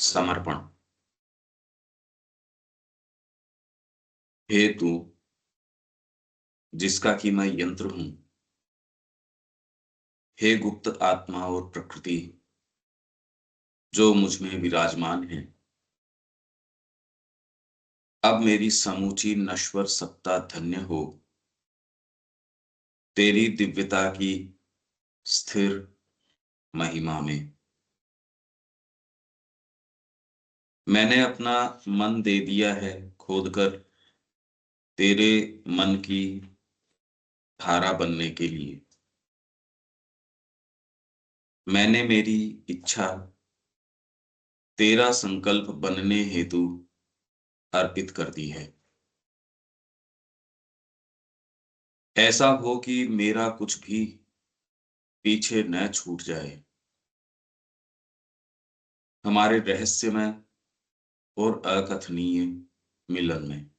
समर्पण। हे तू, जिसका कि मैं यंत्र हूं, हे गुप्त आत्मा और प्रकृति जो मुझ में विराजमान है, अब मेरी समूची नश्वर सत्ता धन्य हो तेरी दिव्यता की स्थिर महिमा में। मैंने अपना मन दे दिया है खोदकर तेरे मन की धारा बनने के लिए। मैंने मेरी इच्छा तेरा संकल्प बनने हेतु अर्पित कर दी है। ऐसा हो कि मेरा कुछ भी पीछे न छूट जाए। हमारे रहस्यमय और अकथनीय मिलन में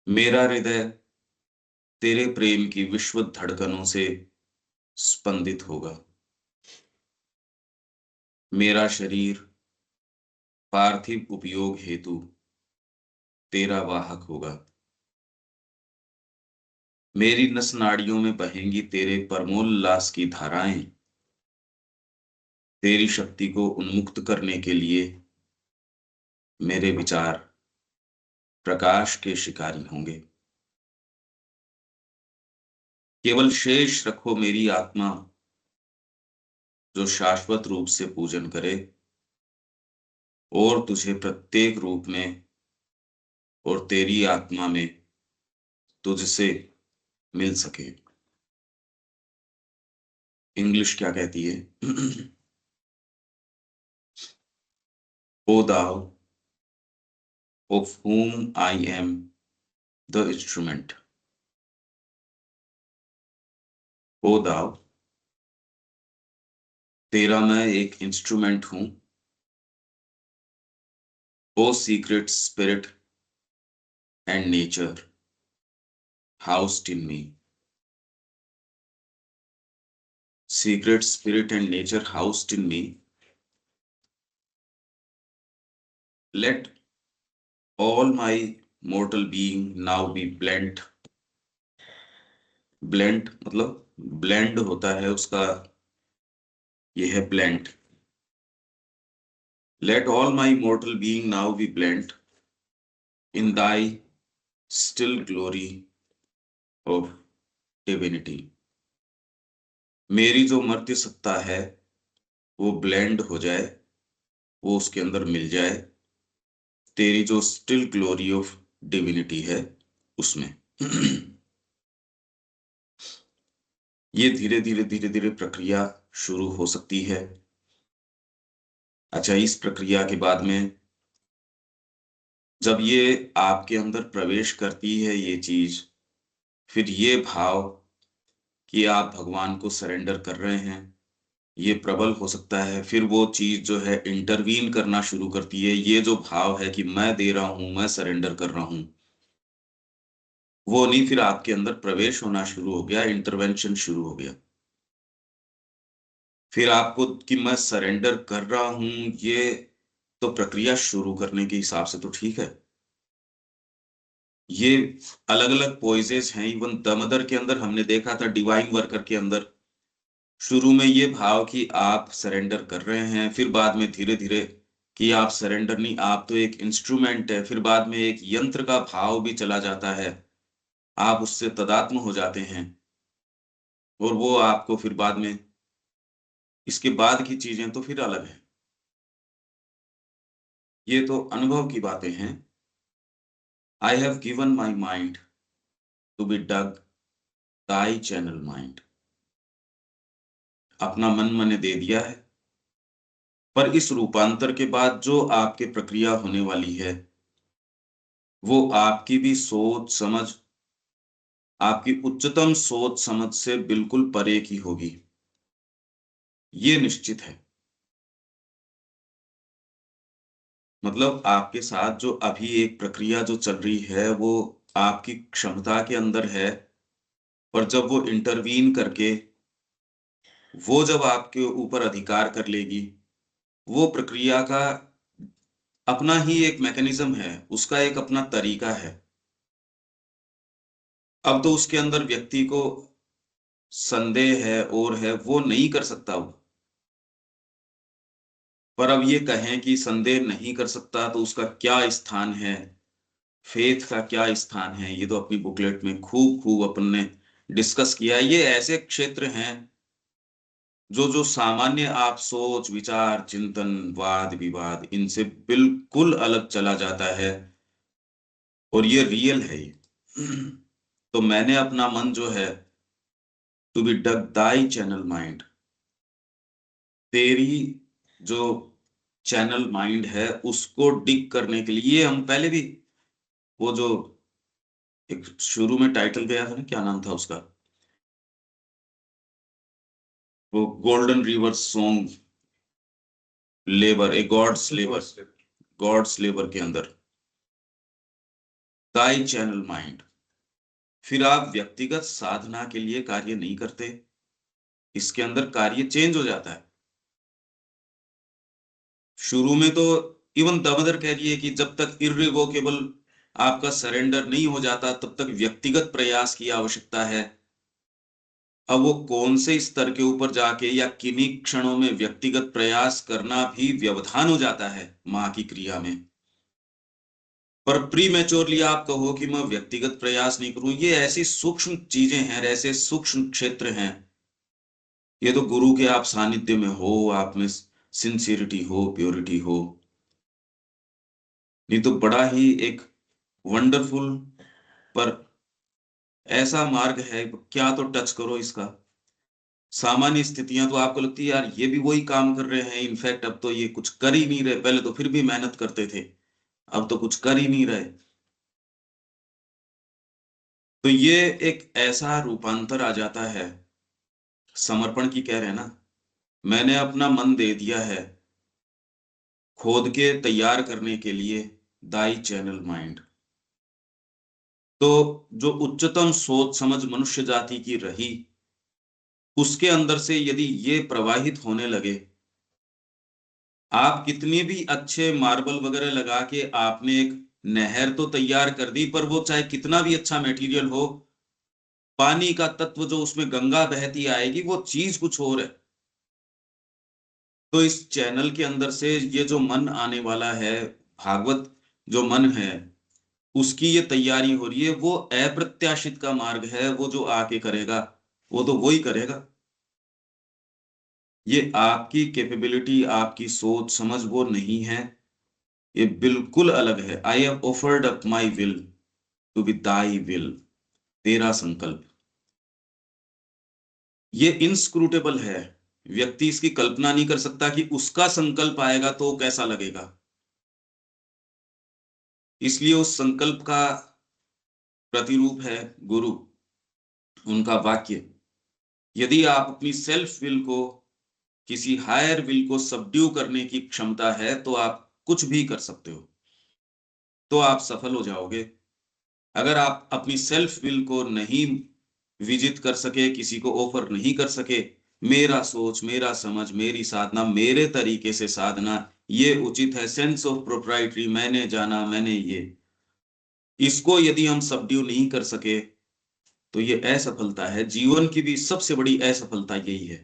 मेरा हृदय तेरे प्रेम की विश्व धड़कनों से स्पंदित होगा। मेरा शरीर पार्थिव उपयोग हेतु तेरा वाहक होगा। मेरी नस नाड़ियों में बहेंगी तेरे परमोल्लास की धाराएं। तेरी शक्ति को उन्मुक्त करने के लिए मेरे विचार प्रकाश के शिकारी होंगे। केवल शेष रखो मेरी आत्मा जो शाश्वत रूप से पूजन करे और तुझे प्रत्येक रूप में और तेरी आत्मा में तुझसे मिल सके। इंग्लिश क्या कहती है? ओ दाओ of whom I am the instrument। ओ दाओ, तेरा मैं एक इंस्ट्रूमेंट हूं। O secret spirit and nature housed in me. Secret spirit and nature housed in me, let all my mortal being now be blent। blent मतलब blend होता है उसका, ये है blend। let all my mortal being now be blent in thy still glory of divinity। मेरी जो मर्त्य सत्ता है वो ब्लेंड हो जाए, वो उसके अंदर मिल जाए तेरी जो स्टिल ग्लोरी ऑफ डिविनिटी है उसमें। ये धीरे धीरे धीरे धीरे प्रक्रिया शुरू हो सकती है। अच्छा, इस प्रक्रिया के बाद में जब ये आपके अंदर प्रवेश करती है ये चीज, फिर ये भाव कि आप भगवान को सरेंडर कर रहे हैं ये प्रबल हो सकता है। फिर वो चीज जो है इंटरवीन करना शुरू करती है। ये जो भाव है कि मैं दे रहा हूं, मैं सरेंडर कर रहा हूं, वो नहीं, फिर आपके अंदर प्रवेश होना शुरू हो गया, इंटरवेंशन शुरू हो गया। फिर आपको कि मैं सरेंडर कर रहा हूं, ये तो प्रक्रिया शुरू करने के हिसाब से तो ठीक है। ये अलग अलग पोइजेस हैं। इवन दमदर के अंदर हमने देखा था, डिवाइन वर्कर के अंदर शुरू में ये भाव कि आप सरेंडर कर रहे हैं, फिर बाद में धीरे धीरे कि आप सरेंडर नहीं, आप तो एक इंस्ट्रूमेंट है। फिर बाद में एक यंत्र का भाव भी चला जाता है, आप उससे तदात्म हो जाते हैं और वो आपको फिर बाद में, इसके बाद की चीजें तो फिर अलग है। ये तो अनुभव की बातें हैं। I have given my mind to be dug thy channel mind. अपना मन मैंने दे दिया है, पर इस रूपांतर के बाद जो आपके प्रक्रिया होने वाली है वो आपकी भी सोच समझ, आपकी उच्चतम सोच समझ से बिल्कुल परे की होगी, ये निश्चित है। मतलब आपके साथ जो अभी एक प्रक्रिया जो चल रही है वो आपकी क्षमता के अंदर है, और जब वो इंटरवीन करके वो जब आपके ऊपर अधिकार कर लेगी, वो प्रक्रिया का अपना ही एक मैकेनिज्म है, उसका एक अपना तरीका है। अब तो उसके अंदर व्यक्ति को संदेह है और है, वो नहीं कर सकता वो। पर अब ये कहें कि संदेह नहीं कर सकता तो उसका क्या स्थान है, फेथ का क्या स्थान है, ये तो अपनी बुकलेट में खूब खूब अपन ने डिस्कस किया है। ये ऐसे क्षेत्र हैं जो जो सामान्य आप सोच विचार चिंतन वाद विवाद इनसे बिल्कुल अलग चला जाता है, और ये रियल है ये। तो मैंने अपना मन जो है, to be dug thy channel mind, तेरी जो चैनल माइंड है उसको डिग करने के लिए हम पहले भी, वो जो एक शुरू में टाइटल गया था ना, क्या नाम था उसका, वो गोल्डन रिवर सॉन्ग, लेबर ए गॉड्स लेबर, गॉड्स लेबर के अंदर दाई चैनल माइंड। फिर आप व्यक्तिगत साधना के लिए कार्य नहीं करते, इसके अंदर कार्य चेंज हो जाता है। शुरू में तो इवन दामोदर कह रही है कि जब तक इररिवोकेबल आपका सरेंडर नहीं हो जाता तब तक व्यक्तिगत प्रयास की आवश्यकता है। अब वो कौन से स्तर के ऊपर जाके या किन्हीं क्षणों में व्यक्तिगत प्रयास करना भी व्यवधान हो जाता है मां की क्रिया में। पर प्री मैच्योरली आप कहो कि मैं व्यक्तिगत प्रयास नहीं करूं, ये ऐसी सूक्ष्म चीजें हैं, ऐसे सूक्ष्म क्षेत्र हैं। ये तो गुरु के आप सानिध्य में हो, आप में सिंसियरिटी हो, प्योरिटी हो, नहीं तो बड़ा ही एक वंडरफुल, पर ऐसा मार्ग है, क्या तो टच करो इसका। सामान्य स्थितियां तो आपको लगती है यार ये भी वही काम कर रहे हैं, इनफैक्ट अब तो ये कुछ कर ही नहीं रहे, पहले तो फिर भी मेहनत करते थे, अब तो कुछ कर ही नहीं रहे। तो ये एक ऐसा रूपांतर आ जाता है, समर्पण की कह रहे हैं ना, मैंने अपना मन दे दिया है खोद के तैयार करने के लिए दाई चैनल माइंड। तो जो उच्चतम सोच समझ मनुष्य जाति की रही, उसके अंदर से यदि ये प्रवाहित होने लगे, आप कितने भी अच्छे मार्बल वगैरह लगा के आपने एक नहर तो तैयार कर दी, पर वो चाहे कितना भी अच्छा मटेरियल हो, पानी का तत्व जो उसमें गंगा बहती आएगी वो चीज कुछ और है। तो इस चैनल के अंदर से ये जो मन आने वाला है, भागवत जो मन है, उसकी ये तैयारी हो रही है, वो अप्रत्याशित का मार्ग है, वो जो आके करेगा वो तो वही करेगा। ये आपकी कैपेबिलिटी आपकी सोच समझ वो नहीं है, ये बिल्कुल अलग है। I have offered up my will to be thy will, तेरा संकल्प। ये इनस्क्रूटेबल है, व्यक्ति इसकी कल्पना नहीं कर सकता कि उसका संकल्प आएगा तो कैसा लगेगा। इसलिए उस संकल्प का प्रतिरूप है गुरु, उनका वाक्य। यदि आप अपनी सेल्फ विल को किसी हायर विल को सबड्यू करने की क्षमता है तो आप कुछ भी कर सकते हो, तो आप सफल हो जाओगे। अगर आप अपनी सेल्फ विल को नहीं विजित कर सके, किसी को ऑफर नहीं कर सके, मेरा सोच मेरा समझ मेरी साधना मेरे तरीके से साधना ये उचित है, सेंस ऑफ प्रोप्राइटरी, मैंने जाना मैंने ये, इसको यदि हम सबड्यू नहीं कर सके तो ये असफलता है। जीवन की भी सबसे बड़ी असफलता यही है।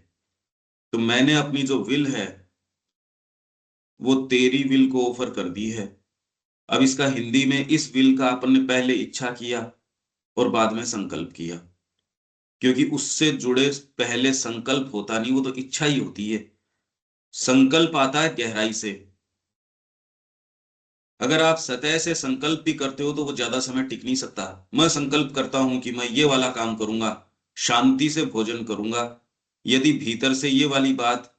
तो मैंने अपनी जो विल है वो तेरी विल को ऑफर कर दी है। अब इसका हिंदी में, इस विल का अपन ने पहले इच्छा किया और बाद में संकल्प किया, क्योंकि उससे जुड़े पहले संकल्प होता नहीं, वो तो इच्छा ही होती है। संकल्प आता है गहराई से। अगर आप सतह से संकल्प भी करते हो तो वो ज्यादा समय टिक नहीं सकता। मैं संकल्प करता हूं कि मैं ये वाला काम करूंगा, शांति से भोजन करूंगा, यदि भीतर से ये वाली बात,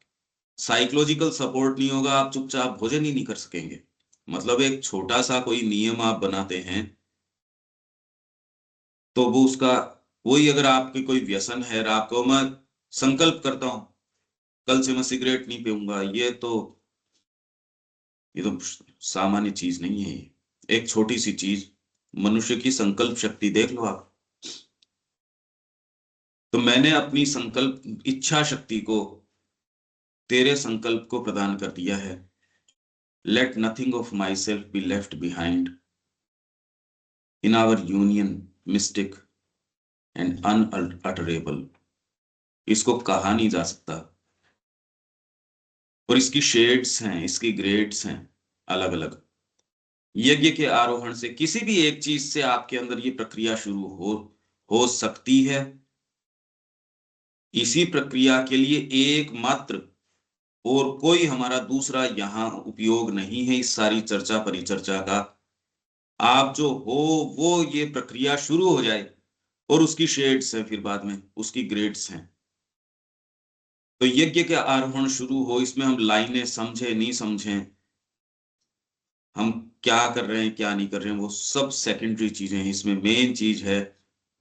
साइकोलॉजिकल सपोर्ट नहीं होगा, आप चुपचाप भोजन ही नहीं कर सकेंगे। मतलब एक छोटा सा कोई नियम आप बनाते हैं तो वो उसका, वही अगर आपके कोई व्यसन है और आपको मैं संकल्प करता हूं कल से मैं सिगरेट नहीं पीऊंगा, ये तो सामान्य चीज नहीं है। ये एक छोटी सी चीज, मनुष्य की संकल्प शक्ति देख लो आप। तो मैंने अपनी संकल्प इच्छा शक्ति को तेरे संकल्प को प्रदान कर दिया है। Let nothing of my self be left behind in our union mystic and unutterable. इसको कहा नहीं जा सकता, और इसकी शेड्स हैं, इसकी ग्रेड्स हैं अलग अलग। यज्ञ के आरोहण से किसी भी एक चीज से आपके अंदर ये प्रक्रिया शुरू हो सकती है। इसी प्रक्रिया के लिए एकमात्र और कोई हमारा दूसरा यहां उपयोग नहीं है इस सारी चर्चा परिचर्चा का। आप जो हो वो ये प्रक्रिया शुरू हो जाए, और उसकी शेड्स हैं, फिर बाद में उसकी ग्रेड्स हैं। तो यज्ञ के आरोहण शुरू हो, इसमें हम लाइनें समझे नहीं समझे, हम क्या कर रहे हैं क्या नहीं कर रहे हैं, वो सब सेकेंडरी चीजें हैं। इसमें मेन चीज है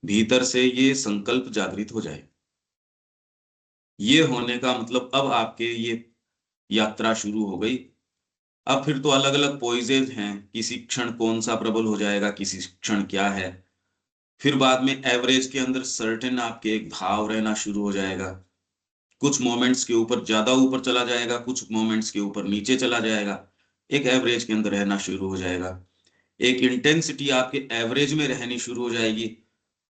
भीतर से ये संकल्प जागृत हो जाए। ये होने का मतलब अब आपके ये यात्रा शुरू हो गई। अब फिर तो अलग अलग पोइजेज हैं, किसी क्षण कौन सा प्रबल हो जाएगा, किसी क्षण क्या है। फिर बाद में एवरेज के अंदर सर्टेन आपके एक भाव रहना शुरू हो जाएगा। कुछ मोमेंट्स के ऊपर ज्यादा ऊपर चला जाएगा, कुछ मोमेंट्स के ऊपर नीचे चला जाएगा, एक एवरेज के अंदर रहना शुरू हो जाएगा। एक इंटेंसिटी आपके एवरेज में रहनी शुरू हो जाएगी,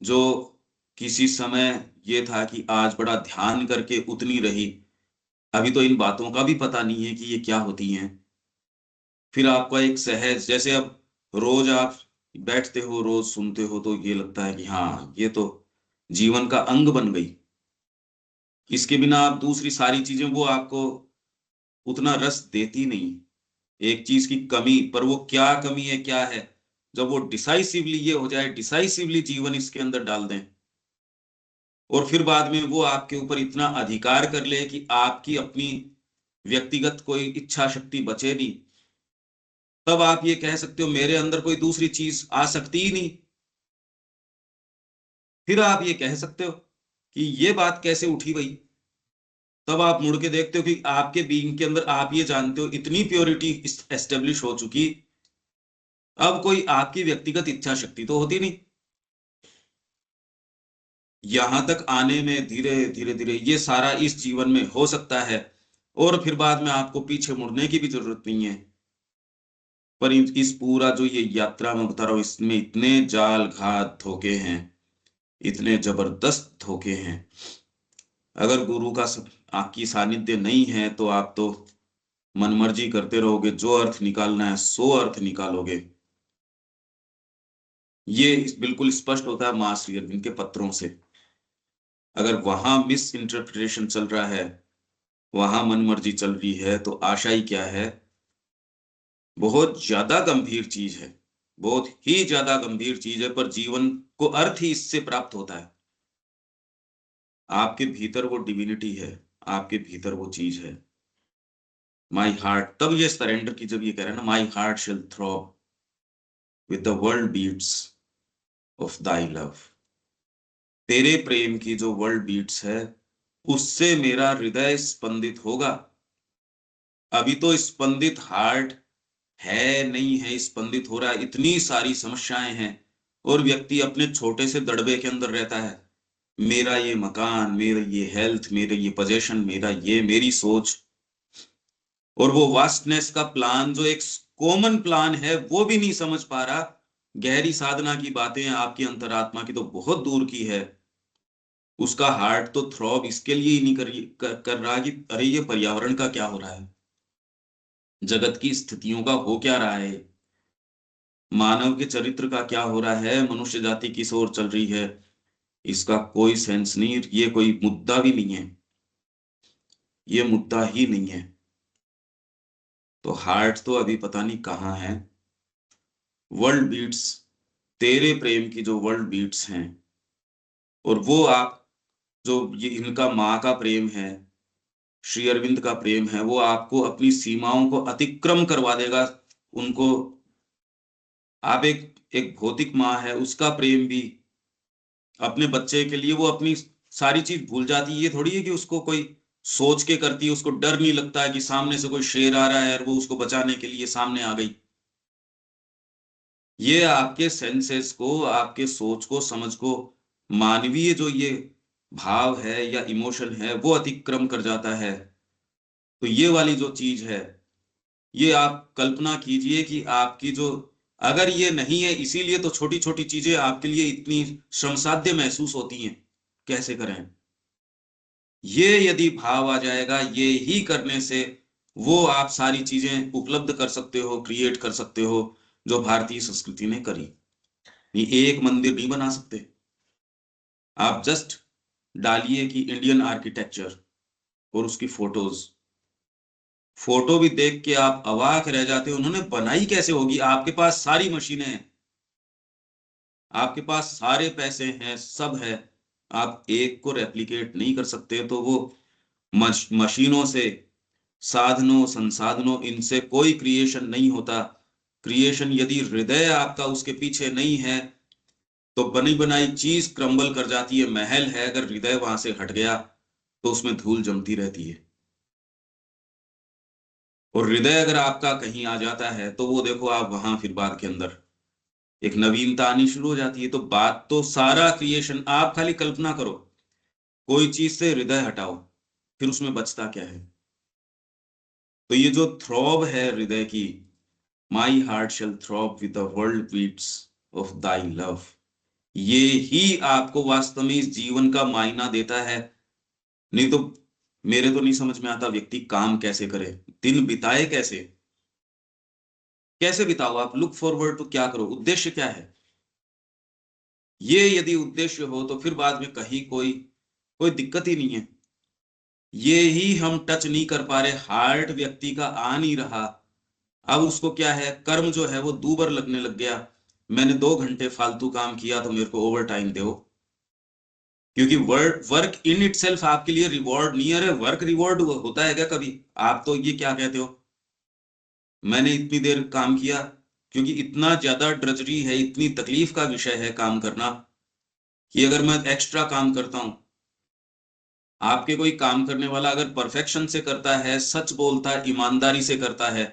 जो किसी समय ये था कि आज बड़ा ध्यान करके उतनी रही, अभी तो इन बातों का भी पता नहीं है कि ये क्या होती हैं। फिर आपका एक सहज, जैसे अब रोज आप बैठते हो रोज सुनते हो तो ये लगता है कि हाँ ये तो जीवन का अंग बन गई। इसके बिना आप दूसरी सारी चीजें वो आपको उतना रस देती नहीं। एक चीज की कमी, पर वो क्या कमी है क्या है, जब वो डिसाइसिवली ये हो जाए, डिसाइसिवली जीवन इसके अंदर डाल दें, और फिर बाद में वो आपके ऊपर इतना अधिकार कर ले कि आपकी अपनी व्यक्तिगत कोई इच्छा शक्ति बचे नहीं, तब आप ये कह सकते हो मेरे अंदर कोई दूसरी चीज आ सकती ही नहीं। फिर आप ये कह सकते हो कि ये बात कैसे उठी भाई। तब आप मुड़ के देखते हो कि आपके बीइंग के अंदर आप ये जानते हो इतनी प्योरिटी एस्टेब्लिश हो चुकी, अब कोई आपकी व्यक्तिगत इच्छा शक्ति तो होती नहीं। यहां तक आने में धीरे धीरे धीरे ये सारा इस जीवन में हो सकता है, और फिर बाद में आपको पीछे मुड़ने की भी जरूरत नहीं है। पर इस पूरा जो ये यात्रा में बता रहा हूं, इसमें इतने जाल घात धोखे हैं, इतने जबरदस्त धोखे हैं। अगर गुरु का आपकी सानिध्य नहीं है तो आप तो मनमर्जी करते रहोगे, जो अर्थ निकालना है सो अर्थ निकालोगे। ये बिल्कुल स्पष्ट होता है मां श्री अरविंद के पत्रों से। अगर वहां मिस इंटरप्रिटेशन चल रहा है, वहां मनमर्जी चल रही है, तो आशा ही क्या है। बहुत ज्यादा गंभीर चीज है, बहुत ही ज्यादा गंभीर चीज है, पर जीवन को अर्थ ही इससे प्राप्त होता है। आपके भीतर वो डिविनिटी है, आपके भीतर वो चीज है। माई हार्ट, तब ये सरेंडर की जब ये कह रहे हैं ना, my heart shall throb with the world beats of thy love. तेरे प्रेम की जो वर्ल्ड बीट्स है, उससे मेरा हृदय स्पंदित होगा। अभी तो स्पंदित हार्ट है नहीं है, स्पंदित हो रहा है, इतनी सारी समस्याएं हैं, और व्यक्ति अपने छोटे से दड़बे के अंदर रहता है। मेरा ये मकान, मेरा ये हेल्थ, मेरे ये पोजेशन, मेरा ये मेरी सोच, और वो वास्टनेस का प्लान जो एक कॉमन प्लान है वो भी नहीं समझ पा रहा। गहरी साधना की बातें आपकी अंतरात्मा की तो बहुत दूर की है। उसका हार्ट तो थ्रॉब इसके लिए ही नहीं कर रहा कि अरे ये पर्यावरण का क्या हो रहा है, जगत की स्थितियों का हो क्या रहा है, मानव के चरित्र का क्या हो रहा है, मनुष्य जाति किस ओर चल रही है, इसका कोई सेंस नहीं। ये कोई मुद्दा भी नहीं है, ये मुद्दा ही नहीं है। तो हार्ट तो अभी पता नहीं कहाँ है। वर्ल्ड बीट्स, तेरे प्रेम की जो वर्ल्ड बीट्स हैं, और वो आप जो ये इनका माँ का प्रेम है, श्री अरविंद का प्रेम है, वो आपको अपनी सीमाओं को अतिक्रम करवा देगा। उनको आप एक एक भौतिक माँ है, उसका प्रेम भी अपने बच्चे के लिए वो अपनी सारी चीज भूल जाती है। ये थोड़ी है कि उसको कोई सोच के करती है, उसको डर नहीं लगता है कि सामने से कोई शेर आ रहा है और वो उसको बचाने के लिए सामने आ गई। ये आपके सेंसेस को, आपके सोच को, समझ को, मानवीय जो ये भाव है या इमोशन है वो अतिक्रम कर जाता है। तो ये वाली जो चीज है, ये आप कल्पना कीजिए कि आपकी जो, अगर ये नहीं है, इसीलिए तो छोटी छोटी चीजें आपके लिए इतनी श्रमसाध्य महसूस होती हैं। कैसे करें? ये यदि भाव आ जाएगा, ये ही करने से वो आप सारी चीजें उपलब्ध कर सकते हो, क्रिएट कर सकते हो, जो भारतीय संस्कृति ने करी। ये एक मंदिर नहीं बना सकते। आप जस्ट डालिए कि इंडियन आर्किटेक्चर और उसकी फोटोज, फोटो भी देख के आप अवाक रह जाते हो, उन्होंने बनाई कैसे होगी? आपके पास सारी मशीनें हैं, आपके पास सारे पैसे हैं, सब है, आप एक को रेप्लिकेट नहीं कर सकते। तो वो मशीनों से, साधनों संसाधनों, इनसे कोई क्रिएशन नहीं होता। क्रिएशन यदि हृदय आपका उसके पीछे नहीं है, तो बनी बनाई चीज क्रम्बल कर जाती है। महल है, अगर हृदय वहां से हट गया तो उसमें धूल जमती रहती है। और हृदय अगर आपका कहीं आ जाता है तो वो देखो आप वहां फिर बाद के अंदर एक नवीनता आनी शुरू हो जाती है। तो बात तो सारा क्रिएशन, आप खाली कल्पना करो, कोई चीज से हृदय हटाओ, फिर उसमें बचता क्या है? तो ये जो थ्रॉब है हृदय की, my heart shall throb with the world beats of thy love, ये ही आपको वास्तव में इस जीवन का मायना देता है। नहीं तो मेरे तो नहीं समझ में आता व्यक्ति काम कैसे करे, दिन बिताए कैसे? कैसे बिताओ? आप लुक फॉरवर्ड तो क्या करो? उद्देश्य क्या है? ये यदि उद्देश्य हो तो फिर बाद में कहीं कोई कोई दिक्कत ही नहीं है। ये ही हम टच नहीं कर पा रहे, हार्ट व्यक्ति का आ नहीं रहा। अब उसको क्या है, कर्म जो है वो दूबर लगने लग गया। मैंने 2 घंटे फालतू काम किया तो मेरे को ओवर टाइम दो। क्योंकि वर्क वर्क इन इटसेल्फ आपके लिए रिवॉर्ड नहीं है। अरे वर्क रिवॉर्ड होता है क्या कभी? आप तो ये क्या कहते हो, मैंने इतनी देर काम किया, क्योंकि इतना ज्यादा ड्रजरी है, इतनी तकलीफ का विषय है काम करना, कि अगर मैं एक्स्ट्रा काम करता हूं, आपके कोई काम करने वाला अगर परफेक्शन से करता है, सच बोलता है, ईमानदारी से करता है,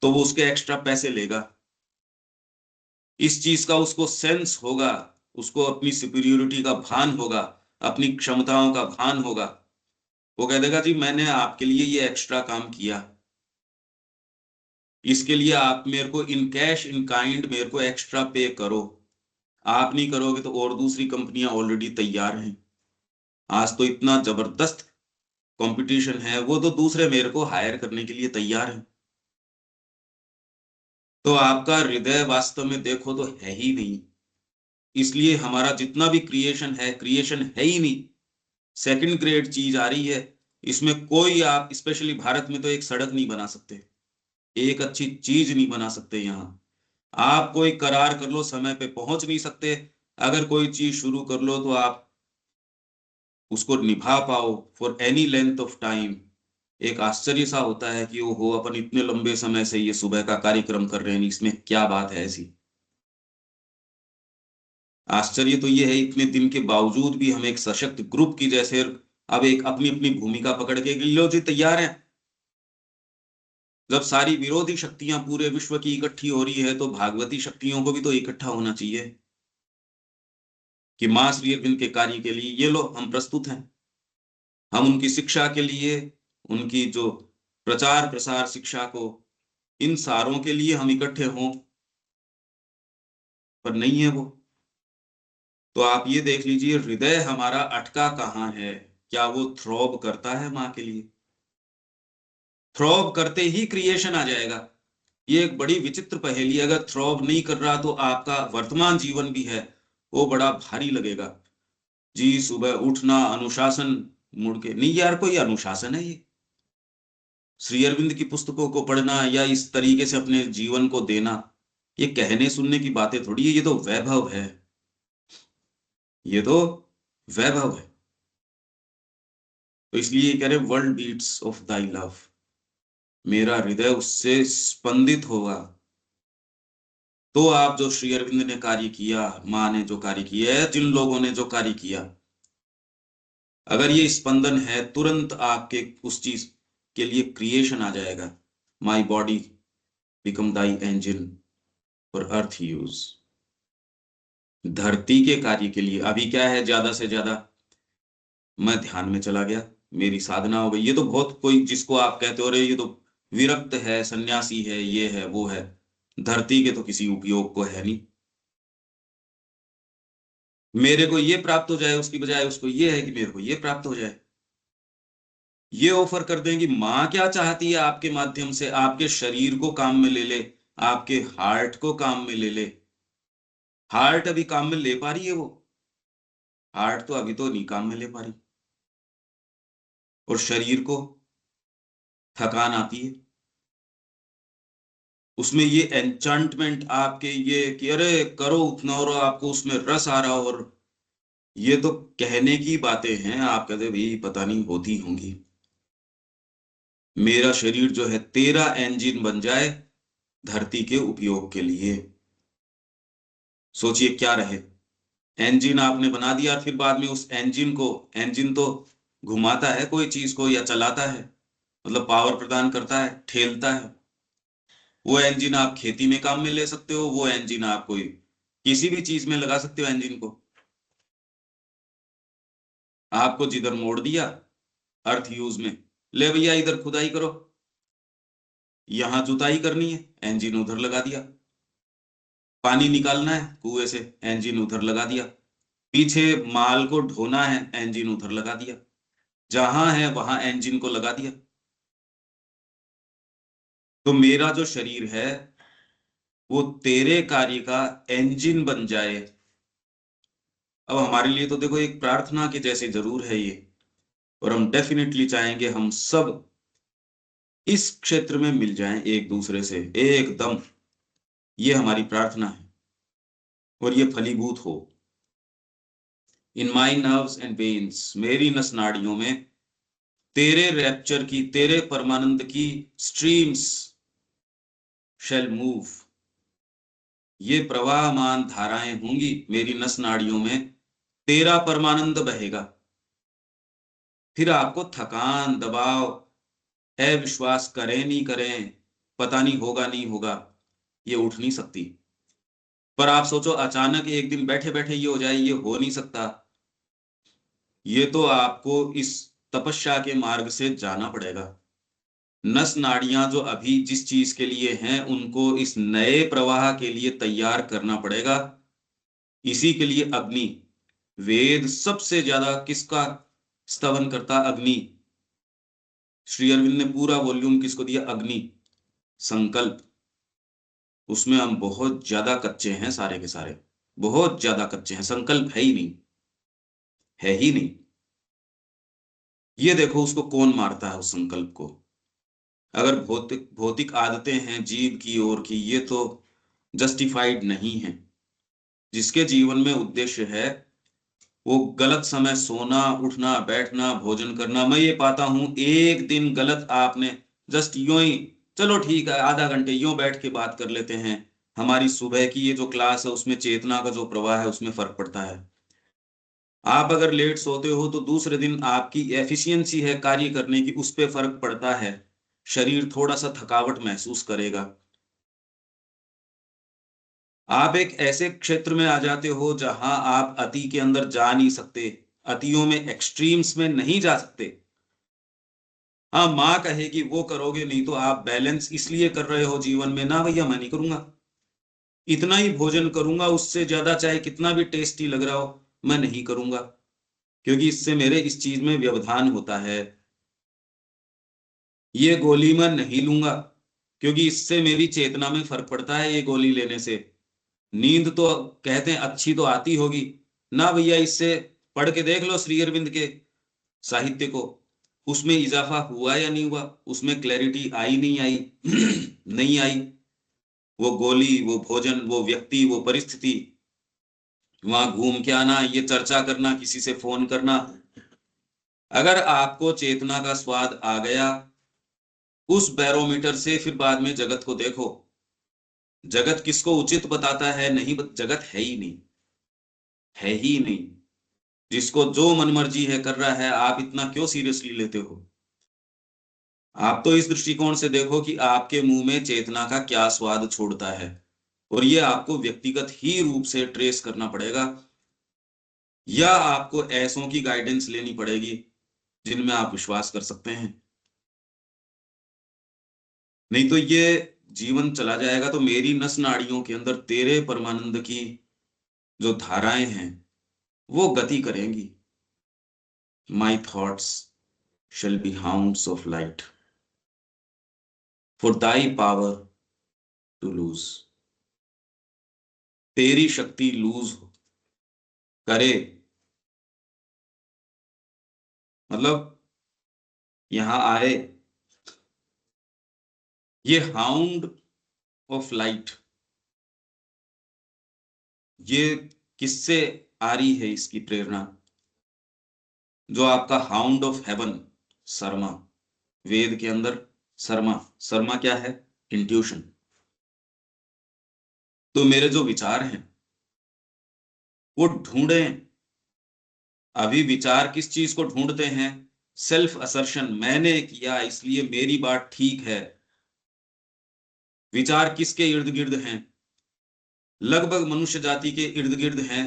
तो वो उसके एक्स्ट्रा पैसे लेगा। इस चीज का उसको सेंस होगा, उसको अपनी सुपीरियोरिटी का भान होगा, अपनी क्षमताओं का भान होगा। वो कह देगा जी मैंने आपके लिए ये एक्स्ट्रा काम किया, इसके लिए आप मेरे को इन कैश इन काइंड मेरे को एक्स्ट्रा पे करो। आप नहीं करोगे तो और दूसरी कंपनियां ऑलरेडी तैयार हैं। आज तो इतना जबरदस्त कंपटीशन है, वो तो दूसरे मेरे को हायर करने के लिए तैयार हैं। तो आपका हृदय वास्तव में देखो तो है ही नहीं। इसलिए हमारा जितना भी क्रिएशन है, क्रिएशन है ही नहीं, सेकंड ग्रेड चीज आ रही है। इसमें कोई, आप स्पेशली भारत में तो एक सड़क नहीं बना सकते, एक अच्छी चीज नहीं बना सकते। यहाँ आप कोई करार कर लो, समय पे पहुंच नहीं सकते। अगर कोई चीज शुरू कर लो तो आप उसको निभा पाओ for any length of time, एक आश्चर्य सा होता है कि ओहो, अपन इतने लंबे समय से ये सुबह का कार्यक्रम कर रहे हैं, इसमें क्या बात है ऐसी? आश्चर्य तो ये है, इतने दिन के बावजूद भी हम एक सशक्त ग्रुप की जैसे अब एक अपनी अपनी भूमिका पकड़ के लो जी तैयार हैं। जब सारी विरोधी शक्तियां पूरे विश्व की इकट्ठी हो रही है, तो भागवती शक्तियों को भी तो इकट्ठा होना चाहिए कि मां श्री अरविंद के कार्य के लिए ये लो हम प्रस्तुत हैं। हम उनकी शिक्षा के लिए, उनकी जो प्रचार प्रसार शिक्षा को, इन सारों के लिए हम इकट्ठे हों, पर नहीं है वो। तो आप ये देख लीजिए, हृदय हमारा अटका कहाँ है? क्या वो थ्रॉब करता है माँ के लिए? थ्रॉब करते ही क्रिएशन आ जाएगा। ये एक बड़ी विचित्र पहेली है। अगर थ्रॉब नहीं कर रहा तो आपका वर्तमान जीवन भी है वो बड़ा भारी लगेगा। जी सुबह उठना, अनुशासन, मुड़ के नहीं यार, कोई अनुशासन है ये? श्री अरविंद की पुस्तकों को पढ़ना या इस तरीके से अपने जीवन को देना, ये कहने सुनने की बातें थोड़ी है, ये तो वैभव है। ये तो वैभव है। तो इसलिए कह रहे world beats of thy love, मेरा हृदय उससे स्पंदित होगा। तो आप जो श्री अरविंद ने कार्य किया, माँ ने जो कार्य किया है, जिन लोगों ने जो कार्य किया, अगर ये स्पंदन है, तुरंत आपके उस चीज के लिए क्रिएशन आ जाएगा। My body become Dai engine for earth use, धरती के कार्य के लिए। अभी क्या है, ज्यादा से ज्यादा मैं ध्यान में चला गया, मेरी साधना हो गई। ये तो बहुत कोई जिसको आप कहते हो रे ये तो विरक्त है, सन्यासी है, ये है वो है, धरती के तो किसी उपयोग को है नहीं। मेरे को ये प्राप्त हो जाए उसकी बजाय उसको ये है कि मेरे को ये प्राप्त हो जाए। ये ऑफर कर दें कि माँ क्या चाहती है आपके माध्यम से, आपके शरीर को काम में ले ले, आपके हार्ट को काम में ले ले। हार्ट अभी काम में ले पा रही है वो? हार्ट तो अभी तो नहीं काम में ले पा रही। और शरीर को थकान आती है, उसमें ये एन्चांटमेंट आपके ये कि अरे करो उतना, और आपको उसमें रस आ रहा हो। और ये तो कहने की बातें हैं, आप कहते भाई पता नहीं होती होंगी। मेरा शरीर जो है तेरा इंजन बन जाए धरती के उपयोग के लिए। सोचिए क्या रहे। इंजन आपने बना दिया, फिर बाद में उस इंजन को, इंजन तो घुमाता है कोई चीज को या चलाता है, मतलब पावर प्रदान करता है, ठेलता है। वो इंजन आप खेती में काम में ले सकते हो, वो इंजन आप कोई किसी भी चीज में लगा सकते हो इंजन को। आपको जिधर मोड़ दिया अर्थ यूज में, ले भैया इधर खुदाई करो, यहां जुताई करनी है इंजन उधर लगा दिया, पानी निकालना है कुएं से इंजन उधर लगा दिया, पीछे माल को ढोना है इंजन उधर लगा दिया, जहां है वहां इंजन को लगा दिया। तो मेरा जो शरीर है वो तेरे कार्य का इंजन बन जाए। अब हमारे लिए तो देखो एक प्रार्थना के जैसे जरूर है ये, और हम डेफिनेटली चाहेंगे हम सब इस क्षेत्र में मिल जाएं एक दूसरे से एकदम। ये हमारी प्रार्थना है और ये फलीभूत हो। इन माई नर्व्स एंड वेन्स, मेरी नस नाड़ियों में तेरे रैप्चर की, तेरे परमानंद की स्ट्रीम्स शैल मूव, ये प्रवाहमान धाराएं होंगी मेरी नस नाड़ियों में, तेरा परमानंद बहेगा। फिर आपको थकान, दबाव, अविश्वास करें नहीं करें, पता नहीं होगा नहीं होगा, ये उठ नहीं सकती। पर आप सोचो अचानक एक दिन बैठे बैठे ये हो जाए, ये हो नहीं सकता। ये तो आपको इस तपस्या के मार्ग से जाना पड़ेगा। नस नाड़ियां जो अभी जिस चीज के लिए हैं उनको इस नए प्रवाह के लिए तैयार करना पड़ेगा। इसी के लिए अग्नि, वेद सबसे ज्यादा किसका स्तवन करता? अग्नि। श्री अरविंद ने पूरा वॉल्यूम किसको दिया? अग्नि। संकल्प। उसमें हम बहुत ज्यादा कच्चे हैं, सारे के सारे बहुत ज्यादा कच्चे हैं, संकल्प है ही नहीं, है ही नहीं। ये देखो उसको कौन मारता है उस संकल्प को। अगर भौतिक भौतिक आदतें हैं जीव की ओर की, ये तो जस्टिफाइड नहीं है। जिसके जीवन में उद्देश्य है वो गलत समय सोना, उठना, बैठना, भोजन करना। मैं ये पाता हूं एक दिन गलत आपने जस्ट यूं ही, चलो ठीक है आधा घंटे यूं बैठ के बात कर लेते हैं, हमारी सुबह की ये जो क्लास है उसमें चेतना का जो प्रवाह है उसमें फर्क पड़ता है। आप अगर लेट सोते हो तो दूसरे दिन आपकी एफिशिएंसी है कार्य करने की, उस पर फर्क पड़ता है। शरीर थोड़ा सा थकावट महसूस करेगा। आप एक ऐसे क्षेत्र में आ जाते हो जहां आप अति के अंदर जा नहीं सकते, अतियों में, एक्सट्रीम्स में नहीं जा सकते। हाँ माँ कहेगी वो करोगे, नहीं तो आप बैलेंस इसलिए कर रहे हो जीवन में, ना भैया मैं नहीं करूंगा, इतना ही भोजन करूंगा, उससे ज्यादा चाहे कितना भी टेस्टी लग रहा हो मैं नहीं करूंगा, क्योंकि इससे मेरे इस चीज में व्यवधान होता है। ये गोली मैं नहीं लूंगा क्योंकि इससे मेरी चेतना में फर्क पड़ता है, ये गोली लेने से। नींद तो कहते हैं अच्छी तो आती होगी, ना भैया इससे पढ़ के देख लो श्री अरविंद के साहित्य को, उसमें इजाफा हुआ या नहीं हुआ, उसमें क्लैरिटी आई नहीं आई? नहीं आई। वो गोली, वो भोजन, वो व्यक्ति, वो परिस्थिति, वहां घूम के आना, ये चर्चा करना, किसी से फोन करना। अगर आपको चेतना का स्वाद आ गया उस बैरोमीटर से, फिर बाद में जगत को देखो। जगत किसको उचित बताता है? नहीं, जगत है ही नहीं, है ही नहीं। जिसको जो मनमर्जी है कर रहा है, आप इतना क्यों सीरियसली लेते हो? आप तो इस दृष्टिकोण से देखो कि आपके मुंह में चेतना का क्या स्वाद छोड़ता है, और ये आपको व्यक्तिगत ही रूप से ट्रेस करना पड़ेगा, या आपको ऐसों की गाइडेंस लेनी पड़ेगी जिनमें आप विश्वास कर सकते हैं। नहीं तो ये जीवन चला जाएगा तो मेरी नस नाड़ियों के अंदर तेरे परमानंद की जो धाराएं हैं वो गति करेंगी। My thoughts shall be hounds of light, for thy power to lose। तेरी शक्ति लूज करे, मतलब यहां आए। ये हाउंड ऑफ लाइट, ये किससे आ रही है इसकी प्रेरणा? जो आपका हाउंड ऑफ हेवन शर्मा, वेद के अंदर शर्मा, शर्मा क्या है? इंट्यूशन। तो मेरे जो विचार हैं वो ढूंढें। अभी विचार किस चीज को ढूंढते हैं? सेल्फ असर्शन, मैंने किया इसलिए मेरी बात ठीक है। विचार किसके इर्द गिर्द हैं? लगभग मनुष्य जाति के इर्द गिर्द हैं।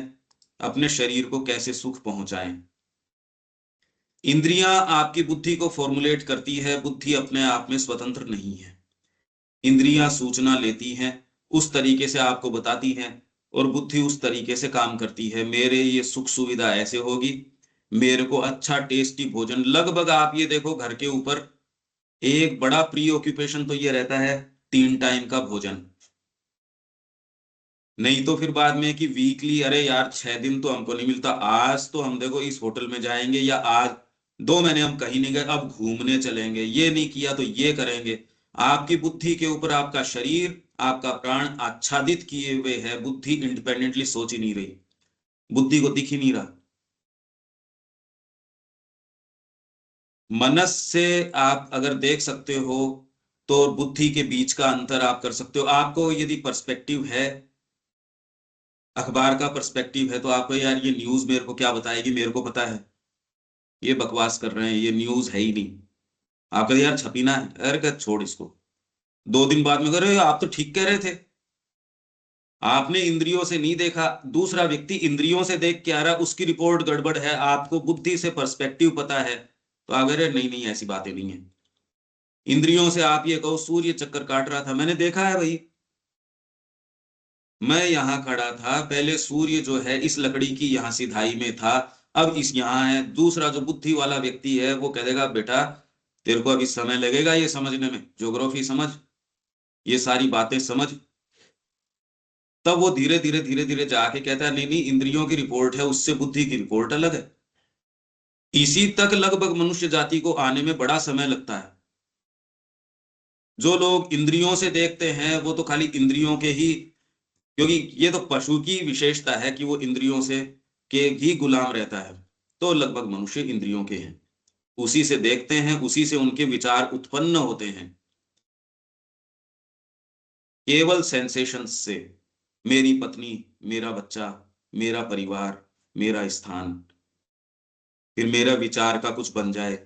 अपने शरीर को कैसे सुख पहुंचाएं। इंद्रियां आपकी बुद्धि को फॉर्मुलेट करती है, बुद्धि अपने आप में स्वतंत्र नहीं है। इंद्रियां सूचना लेती हैं, उस तरीके से आपको बताती हैं, और बुद्धि उस तरीके से काम करती है। मेरे ये सुख सुविधा ऐसे होगी, मेरे को अच्छा टेस्टी भोजन। लगभग आप ये देखो, घर के ऊपर एक बड़ा प्री ऑक्यूपेशन तो ये रहता है 3 टाइम का भोजन। नहीं तो फिर बाद में कि वीकली, अरे यार 6 दिन तो हमको नहीं मिलता, आज तो हम देखो इस होटल में जाएंगे, या आज 2 महीने हम कहीं नहीं गए, अब घूमने चलेंगे, ये नहीं किया तो ये करेंगे। आपकी बुद्धि के ऊपर आपका शरीर, आपका प्राण आच्छादित किए हुए है। बुद्धि इंडिपेंडेंटली सोच ही नहीं रही, बुद्धि को दिख ही नहीं रहा। मनस से आप अगर देख सकते हो तो बुद्धि के बीच का अंतर आप कर सकते हो। आपको यदि पर्सपेक्टिव है, अखबार का पर्सपेक्टिव है, तो आपको यार ये न्यूज मेरे को क्या बताएगी, मेरे को पता है ये बकवास कर रहे हैं, ये न्यूज है ही नहीं। आप कहते यार छपी ना है, अरे क्या छोड़ इसको। 2 दिन बाद में कह रहे आप तो ठीक कह रहे थे। आपने इंद्रियों से नहीं देखा, दूसरा व्यक्ति इंद्रियों से देख के आ रहा, उसकी रिपोर्ट गड़बड़ है, आपको बुद्धि से पर्सपेक्टिव पता है, तो आप कह रहे नहीं नहीं ऐसी बातें नहीं है। इंद्रियों से आप ये कहो सूर्य चक्कर काट रहा था, मैंने देखा है भाई, मैं यहां खड़ा था, पहले सूर्य जो है इस लकड़ी की यहां सिधाई में था, अब इस यहां है। दूसरा जो बुद्धि वाला व्यक्ति है वो कह देगा बेटा तेरे को अभी समय लगेगा ये समझने में, ज्योग्राफी समझ, ये सारी बातें समझ। तब वो धीरे धीरे धीरे धीरे जाके कहता है नहीं नहीं, इंद्रियों की रिपोर्ट है, उससे बुद्धि की रिपोर्ट अलग है। इसी तक लगभग मनुष्य जाति को आने में बड़ा समय लगता है। जो लोग इंद्रियों से देखते हैं वो तो खाली इंद्रियों के ही, क्योंकि ये तो पशु की विशेषता है कि वो इंद्रियों से के ही गुलाम रहता है। तो लगभग मनुष्य इंद्रियों के हैं, उसी से देखते हैं, उसी से उनके विचार उत्पन्न होते हैं, केवल सेंसेशंस से। मेरी पत्नी, मेरा बच्चा, मेरा परिवार, मेरा स्थान, फिर मेरा विचार का कुछ बन जाए,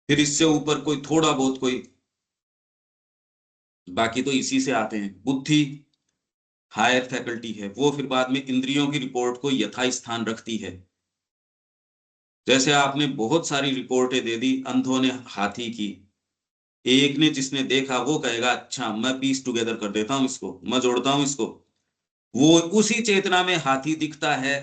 फिर इससे ऊपर कोई थोड़ा बहुत कोई, बाकी तो इसी से आते हैं। बुद्धि हायर फैकल्टी है, वो फिर बाद में इंद्रियों की रिपोर्ट को यथास्थान रखती है। जैसे आपने बहुत सारी रिपोर्टें दे दी अंधों ने हाथी की, एक ने जिसने देखा वो कहेगा अच्छा मैं पीस टुगेदर कर देता हूं इसको, मैं जोड़ता हूं इसको। वो उसी चेतना में हाथी दिखता है।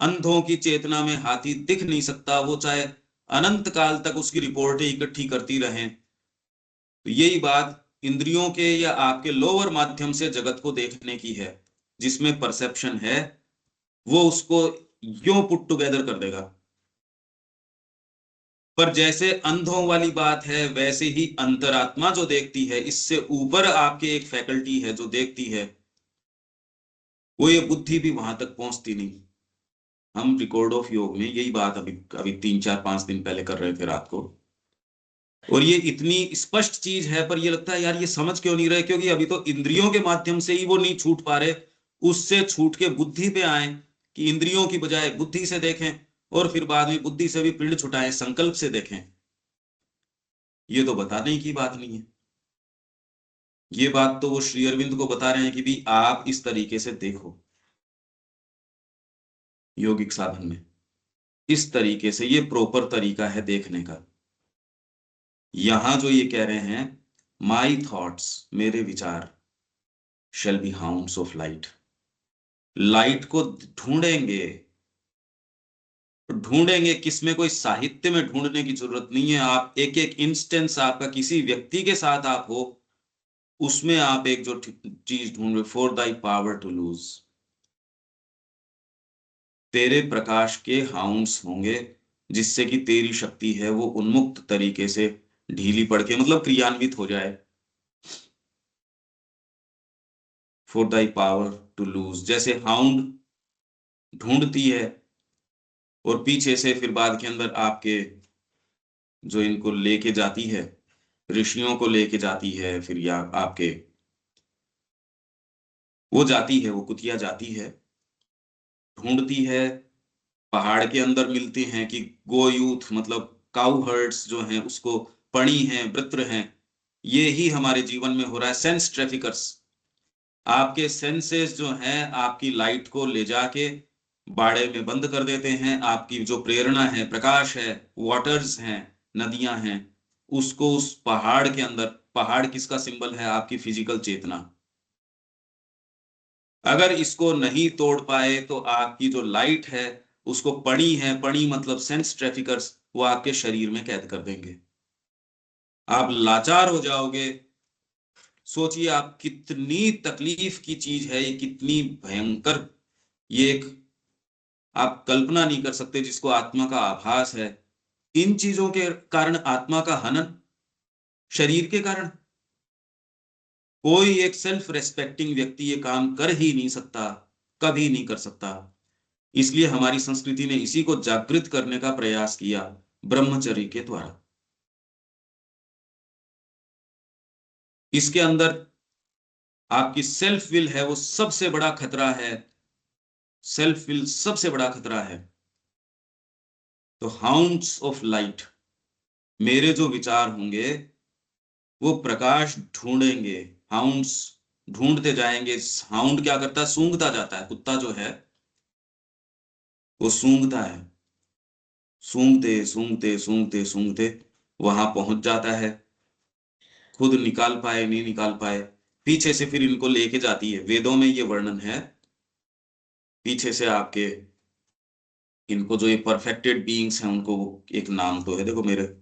अंधों की चेतना में हाथी दिख नहीं सकता, वो चाहे अनंत काल तक उसकी रिपोर्टें इकट्ठी करती रहें। तो यही बात इंद्रियों के या आपके लोअर माध्यम से जगत को देखने की है। जिसमें परसेप्शन है वो उसको यो पुट टुगेदर कर देगा। पर जैसे अंधों वाली बात है वैसे ही अंतरात्मा जो देखती है, इससे ऊपर आपके एक फैकल्टी है जो देखती है, वो ये बुद्धि भी वहां तक पहुंचती नहीं। हम रिकॉर्ड ऑफ योग में यही बात अभी अभी 3 4 5 दिन पहले कर रहे थे रात को। और ये इतनी स्पष्ट चीज है, पर ये लगता है यार ये समझ क्यों नहीं रहे, क्योंकि अभी तो इंद्रियों के माध्यम से ही वो नहीं छूट पा रहे। उससे छूट के बुद्धि पे आए कि इंद्रियों की बजाय बुद्धि से देखें, और फिर बाद में बुद्धि से भी पिंड छुटाएं, संकल्प से देखें। ये तो बताने की बात नहीं है। ये बात तो वो श्री अरविंद को बता रहे हैं कि भी आप इस तरीके से देखो योगिक साधन में। इस तरीके से ये प्रॉपर तरीका है देखने का। यहां जो ये कह रहे हैं, माई थॉट्स, मेरे विचार, shall be hounds of light, light को ढूंढेंगे। ढूंढेंगे किसमें? कोई साहित्य में ढूंढने की जरूरत नहीं है। आप एक एक इंस्टेंस आपका किसी व्यक्ति के साथ आप हो, उसमें आप एक जो चीज ढूंढ रहे, for thy power to lose, तेरे प्रकाश के हाउंड्स होंगे, जिससे कि तेरी शक्ति है वो उन्मुक्त तरीके से ढीली पड़ के, मतलब क्रियान्वित हो जाए। For thy power to lose, जैसे हाउंड ढूंढती है और पीछे से फिर बाद के अंदर आपके जो इनको लेके जाती है, ऋषियों को लेके जाती है, फिर या आपके वो जाती है, वो कुतिया जाती है, ढूंढती है, पहाड़ के अंदर मिलते हैं कि गो यूथ, मतलब काउ हर्ड्स जो हैं उसको, पणी हैं, वृत्र हैं। ये ही हमारे जीवन में हो रहा है, सेंस ट्रैफिकर्स। आपके सेंसेस जो हैं आपकी लाइट को ले जाके बाड़े में बंद कर देते हैं। आपकी जो प्रेरणा है, प्रकाश है, वाटर्स हैं, नदियां हैं, उसको उस पहाड़ के अंदर, पहाड़ किसका सिंबल है? आपकी फिजिकल चेतना। अगर इसको नहीं तोड़ पाए तो आपकी जो लाइट है उसको, पड़ी है, पड़ी मतलब सेंस ट्रैफिकर्स, वो आपके शरीर में कैद कर देंगे। आप लाचार हो जाओगे। सोचिए आप, कितनी तकलीफ की चीज है ये, कितनी भयंकर, ये एक आप कल्पना नहीं कर सकते, जिसको आत्मा का आभास है। इन चीजों के कारण आत्मा का हनन, शरीर के कारण। कोई एक सेल्फ रेस्पेक्टिंग व्यक्ति ये काम कर ही नहीं सकता, कभी नहीं कर सकता। इसलिए हमारी संस्कृति ने इसी को जागृत करने का प्रयास किया ब्रह्मचर्य के द्वारा। इसके अंदर आपकी सेल्फ विल है, वो सबसे बड़ा खतरा है। सेल्फ विल सबसे बड़ा खतरा है। तो हाउंड्स ऑफ लाइट, मेरे जो विचार होंगे वो प्रकाश ढूंढेंगे। हाउंड्स ढूंढते जाएंगे। हाउंड क्या करता है? सूंघता जाता है। कुत्ता जो है वो सूंघता है, सूंघते सूंघते सूंघते सूंघते वहां पहुंच जाता है। खुद निकाल पाए नहीं निकाल पाए, पीछे से फिर इनको लेके जाती है। वेदों में ये वर्णन है, पीछे से आपके इनको, जो ये परफेक्टेड बीइंग्स हैं उनको, एक नाम तो है, देखो मेरे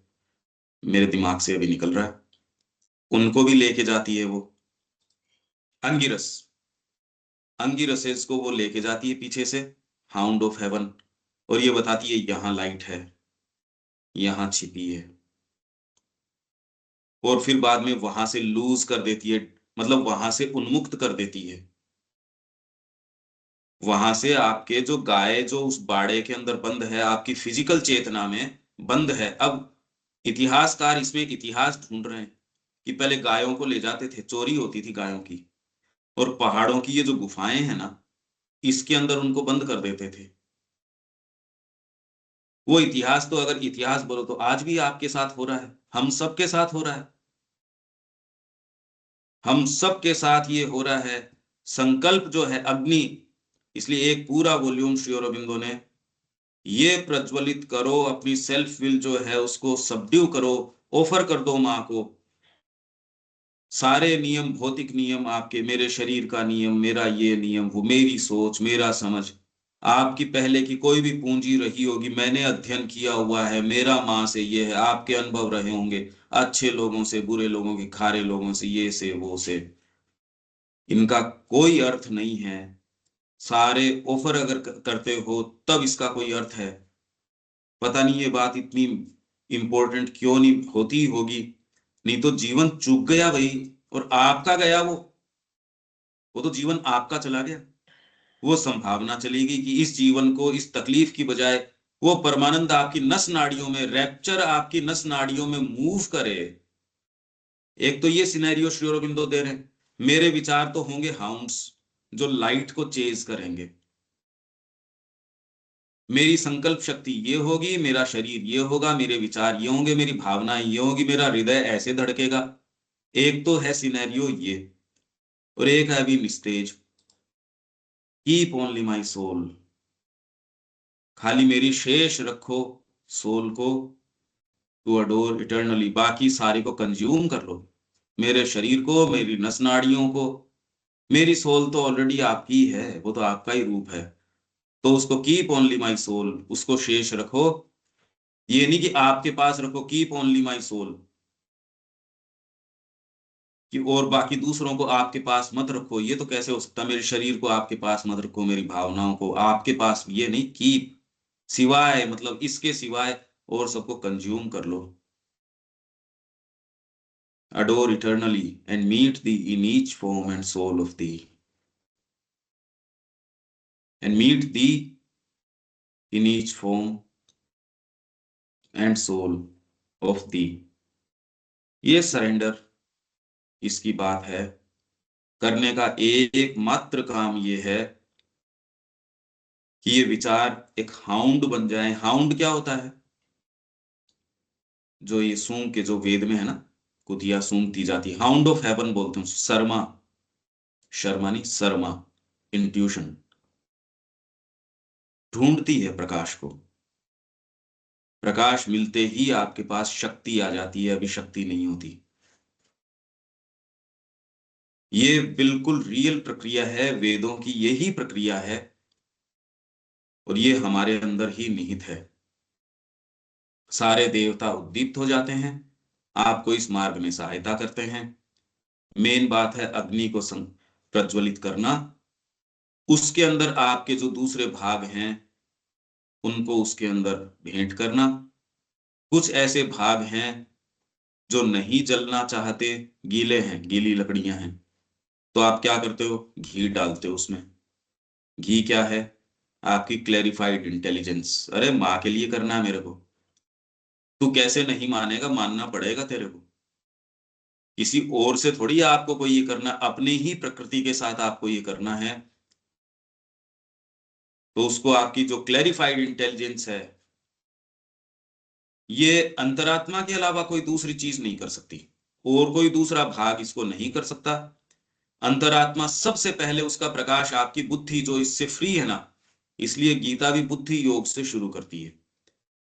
मेरे दिमाग से अभी निकल रहा है, उनको भी लेके जाती है वो। अंगिरस, अंगिरसेस को वो लेके जाती है पीछे से, हाउंड ऑफ हेवन। और ये बताती है यहाँ लाइट है, यहाँ छिपी है। और फिर बाद में वहां से लूज कर देती है, मतलब वहां से उन्मुक्त कर देती है। वहां से आपके जो गाय जो उस बाड़े के अंदर बंद है, आपकी फिजिकल चेतना में बंद है। अब इतिहासकार इसमें एक इतिहास ढूंढ रहे हैं कि पहले गायों को ले जाते थे, चोरी होती थी गायों की, और पहाड़ों की ये जो गुफाएं हैं ना, इसके अंदर उनको बंद कर देते थे। वो इतिहास तो, अगर इतिहास बोलो तो आज भी आपके साथ हो रहा है, हम सबके साथ हो रहा है, हम सबके साथ ये हो रहा है। संकल्प जो है अग्नि, इसलिए एक पूरा वॉल्यूम श्री अरबिंदो ने, ये प्रज्वलित करो, अपनी सेल्फ विल जो है उसको सबड्यू करो, ऑफर कर दो माँ को। सारे नियम, भौतिक नियम आपके, मेरे शरीर का नियम, मेरा ये नियम, वो मेरी सोच, मेरा समझ, आपकी पहले की कोई भी पूंजी रही होगी, मैंने अध्ययन किया हुआ है, मेरा माँ से ये है, आपके अनुभव रहे होंगे अच्छे लोगों से, बुरे लोगों के, खारे लोगों से, ये से वो से, इनका कोई अर्थ नहीं है। सारे ऑफर अगर करते हो तब इसका कोई अर्थ है। पता नहीं ये बात इतनी इंपॉर्टेंट क्यों नहीं होती होगी, नहीं तो जीवन चूक गया भाई, और आपका गया वो तो जीवन आपका चला गया। वो संभावना चलेगी कि इस जीवन को, इस तकलीफ की बजाय, वो परमानंद आपकी नस नाड़ियों में, रैप्चर आपकी नस नाड़ियों में मूव करे। एक तो ये सिनेरियो श्री अरबिंदो दे रहे हैं, मेरे विचार तो होंगे हाउंड्स, जो लाइट को चेज करेंगे। मेरी संकल्प शक्ति ये होगी, मेरा शरीर ये होगा, मेरे विचार ये होंगे, मेरी भावनाएं ये होगी, मेरा हृदय ऐसे धड़केगा। एक तो है सिनेरियो ये, और एक है अभी stage, keep only my soul, खाली मेरी शेष रखो सोल को, टू अडोर इटर्नली, बाकी सारे को कंज्यूम कर लो, मेरे शरीर को, मेरी नस नाड़ियों को। मेरी सोल तो ऑलरेडी आपकी है, वो तो आपका ही रूप है, तो उसको कीप ओनली माई सोल, उसको शेष रखो। ये नहीं कि आपके पास रखो, कीप ओनली माई सोल, कि और बाकी दूसरों को आपके पास मत रखो। ये तो कैसे हो सकता, मेरे शरीर को आपके पास मत रखो, मेरी भावनाओं को आपके पास, ये नहीं, कीप सिवाय, मतलब इसके सिवाय और सबको कंज्यूम कर लो। adore eternally and meet thee in each form and soul of thee, and meet thee in each form and soul of thee। ये सरेंडर, इसकी बात है। करने का एक मात्र काम ये है कि ये विचार एक हाउंड बन जाए। हाउंड क्या होता है? जो ये सूंघ के, जो वेद में है ना, कुतिया सूंघती जाती, हाउंड ऑफ हेवन बोलते हैं। शर्मा, शर्मा नहीं, शर्मा, इंट्यूशन, ढूंढती है प्रकाश को। प्रकाश मिलते ही आपके पास शक्ति आ जाती है, अभी शक्ति नहीं होती। ये बिल्कुल रियल प्रक्रिया है, वेदों की यही प्रक्रिया है, और ये हमारे अंदर ही निहित है। सारे देवता उद्दीप्त हो जाते हैं, आपको इस मार्ग में सहायता करते हैं। मेन बात है अग्नि को प्रज्वलित करना, उसके अंदर आपके जो दूसरे भाग हैं उनको उसके अंदर भेंट करना। कुछ ऐसे भाग हैं जो नहीं जलना चाहते, गीले हैं, गीली लकड़ियां हैं, तो आप क्या करते हो, घी डालते हो उसमें। घी क्या है? आपकी क्लैरिफाइड इंटेलिजेंस। अरे माँ के लिए करना है मेरे को, तू कैसे नहीं मानेगा, मानना पड़ेगा तेरे को। किसी और से थोड़ी आपको कोई ये करना, अपनी ही प्रकृति के साथ आपको ये करना है। तो उसको आपकी जो क्लैरिफाइड इंटेलिजेंस है, ये अंतरात्मा के अलावा कोई दूसरी चीज नहीं कर सकती, और कोई दूसरा भाग इसको नहीं कर सकता। अंतरात्मा सबसे पहले, उसका प्रकाश आपकी बुद्धि जो इससे फ्री है ना, इसलिए गीता भी बुद्धि योग से शुरू करती है।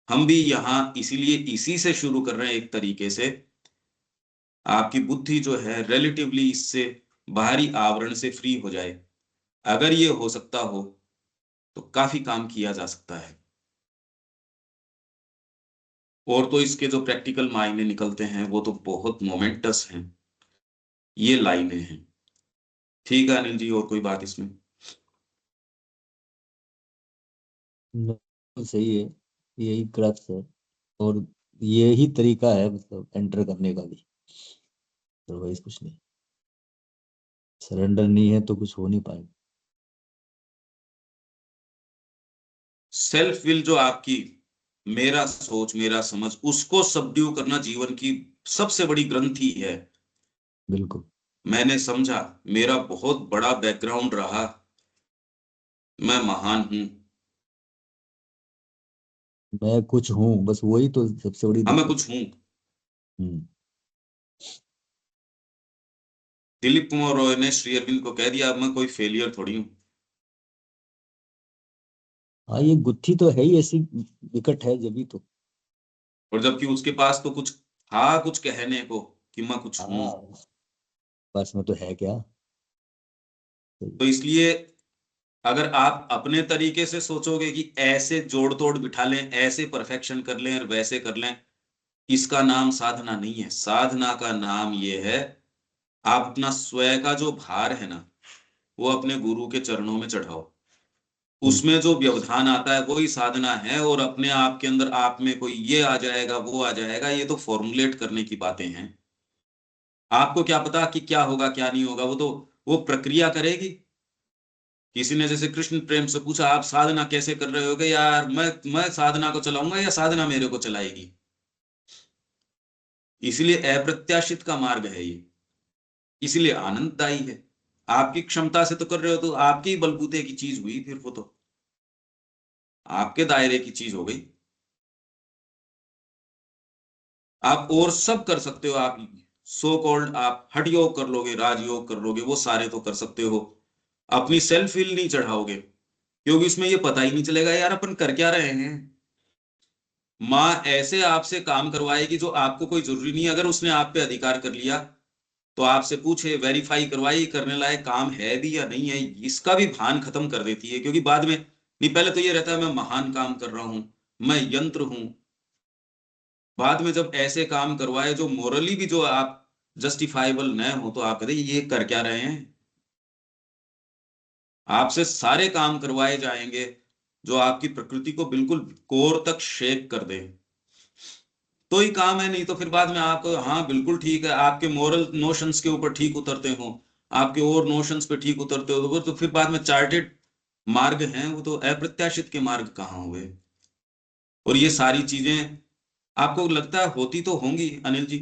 हम भी यहां इसीलिए इसी से शुरू कर रहे हैं एक तरीके से। आपकी बुद्धि जो है रिलेटिवली इससे बाहरी आवरण से फ्री हो जाए। अगर ये हो सकता हो तो काफी काम किया जा सकता है। और तो इसके जो प्रैक्टिकल मायने निकलते हैं वो तो बहुत मोमेंटस हैं, ये लाइनें हैं। ठीक है अनिल जी, और कोई बात इसमें? सही है, यही क्रक्स है, और यही तरीका है मतलब एंटर करने का भी। अदरवाइज कुछ नहीं, सरेंडर नहीं है तो कुछ हो नहीं पाएगा। सेल्फ विल जो आपकी, मेरा सोच मेरा समझ, उसको सबड्यू करना जीवन की सबसे बड़ी ग्रंथि है। बिल्कुल। मैंने समझा, मेरा बहुत बड़ा बैकग्राउंड रहा, मैं महान हूं। मैं कुछ हूँ, बस वही तो सबसे बड़ी हाँ मैं दिक्कत कुछ हूं। है। हम्म। दिलीप कुमार रॉय ने श्री अरविंद को कह दिया, अब मैं कोई फेलियर थोड़ी हूं। हाँ, ये गुत्थी तो है ही ऐसी, विकट है जब भी तो। और जबकि उसके पास तो कुछ था, कुछ कहने को, कि मैं कुछ हूं। हाँ, पास में तो है क्या। तो इसलिए अगर आप अपने तरीके से सोचोगे कि ऐसे जोड़ तोड़ बिठा लें, ऐसे परफेक्शन कर लें और वैसे कर लें, इसका नाम साधना नहीं है। साधना का नाम ये है, आप अपना स्वयं का जो भार है ना, वो अपने गुरु के चरणों में चढ़ाओ। बिल्कुल। उसमें जो व्यवधान आता है वही साधना है। और अपने आप के अंदर आप में कोई ये आ जाएगा, वो आ जाएगा, ये तो फॉर्मुलेट करने की बातें हैं। आपको क्या पता कि क्या होगा क्या नहीं होगा, वो तो वो प्रक्रिया करेगी। किसी ने जैसे कृष्ण प्रेम से पूछा, आप साधना कैसे कर रहे होगे? यार मैं साधना को चलाऊंगा या साधना मेरे को चलाएगी? इसलिए अप्रत्याशित का मार्ग है ये, इसलिए आनंददायी है। आपकी क्षमता से तो कर रहे हो, तो आपके ही बलबूते की चीज हुई, फिर वो तो आपके दायरे की चीज हो गई। आप और सब कर सकते हो, आप सो कॉल्ड आप हठ योग कर लोगे, राजयोग कर लोगे, वो सारे तो कर सकते हो। अपनी सेल्फ विल नहीं चढ़ाओगे, क्योंकि उसमें ये पता ही नहीं चलेगा यार अपन कर क्या रहे हैं। माँ ऐसे आपसे काम करवाएगी जो आपको कोई जरूरी नहीं है। अगर उसने आप पे अधिकार कर लिया तो आपसे पूछे, वेरीफाई करवाई करने लायक काम है भी या नहीं है, इसका भी भान खत्म कर देती है। क्योंकि बाद में नहीं, पहले तो ये रहता है मैं महान काम कर रहा हूं, मैं यंत्र हूं। बाद में जब ऐसे काम करवाए जो मोरली भी जो आप जस्टिफाइबल न हो, तो आप कहते ये कर क्या रहे हैं। आपसे सारे काम करवाए जाएंगे जो आपकी प्रकृति को बिल्कुल कोर तक शेक कर दे, तो ही काम है। नहीं तो फिर बाद में आप, हाँ बिल्कुल ठीक है, आपके मोरल नोशंस के ऊपर ठीक उतरते हो, आपके और नोशंस पे ठीक उतरते हो, तो फिर बाद में चार्टेड मार्ग हैं वो तो अप्रत्याशित के मार्ग कहाँ हुए। और ये सारी चीजें आपको लगता है होती तो होंगी अनिल जी।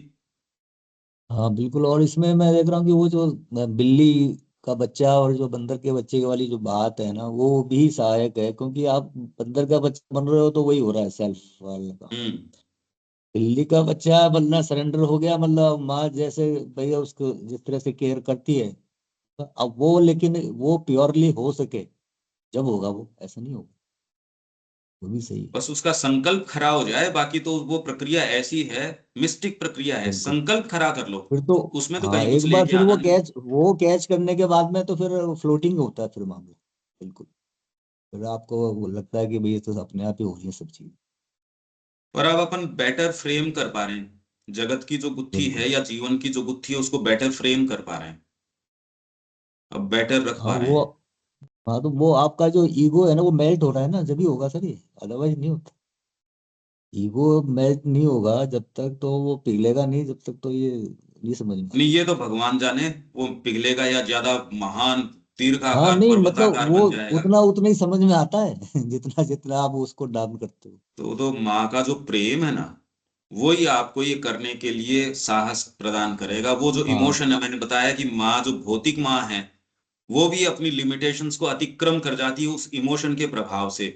हाँ बिल्कुल। और इसमें मैं देख रहा हूँ कि वो जो बिल्ली का बच्चा और जो बंदर के बच्चे की वाली जो बात है ना, वो भी सहायक है, क्योंकि आप बंदर का बच्चा बन रहे हो तो वही हो रहा है, सेल्फ वाला का। हम्म। बिल्ली का बच्चा बनना, सरेंडर हो गया, मतलब माँ जैसे भैया उसको जिस तरह से केयर करती है। अब वो, लेकिन वो प्योरली हो सके जब होगा, वो ऐसा नहीं होगा। वो भी सही है। बस उसका संकल्प खरा हो जाए, बाकी तो वो प्रक्रिया ऐसी है, मिस्टिक प्रक्रिया है, बिल्कुल। संकल्प खरा कर लो, फिर तो उसमें तो हाँ, कहीं कुछ एक बार लेके फिर आना वो नहीं। कैच, वो कैच करने के बाद में तो फिर फ्लोटिंग होता है फिर मामला। बिल्कुल। फिर आपको वो लगता है कि भाई ये तो अपने आप ही हो रही है सब चीज। और अब अपन बेटर फ्रेम कर पा रहे हैं, जगत की जो गुत्थी बिल्कुल। है या जीवन की जो गुत्थी है उसको बेटर फ्रेम कर पा रहे हैं, अब बेटर रख हाँ पा रहे वो, हैं। हाँ तो वो आपका जो ईगो है ना, वो मेल्ट हो रहा है ना, जब ही होगा सर ये, अदरवाइज नहीं होता। ईगो मेल्ट नहीं होगा जब तक, तो वो पिघलेगा नहीं जब तक, तो ये नहीं समझ में नहीं, आता। ये तो भगवान जाने वो पिघलेगा या ज्यादा महान हाँ दीर्घाकार नहीं, मतलब पर्वताकार वो बन जाएगा। उतना उतना ही समझ में आता है जितना जितना आप उसको डाउन करते हो। तो माँ का जो प्रेम है ना, वो ही आपको ये करने के लिए साहस प्रदान करेगा। वो जो हाँ इमोशन है, मैंने बताया कि माँ जो भौतिक माँ है, वो भी अपनी लिमिटेशंस को अतिक्रम कर जाती है उस इमोशन के प्रभाव से।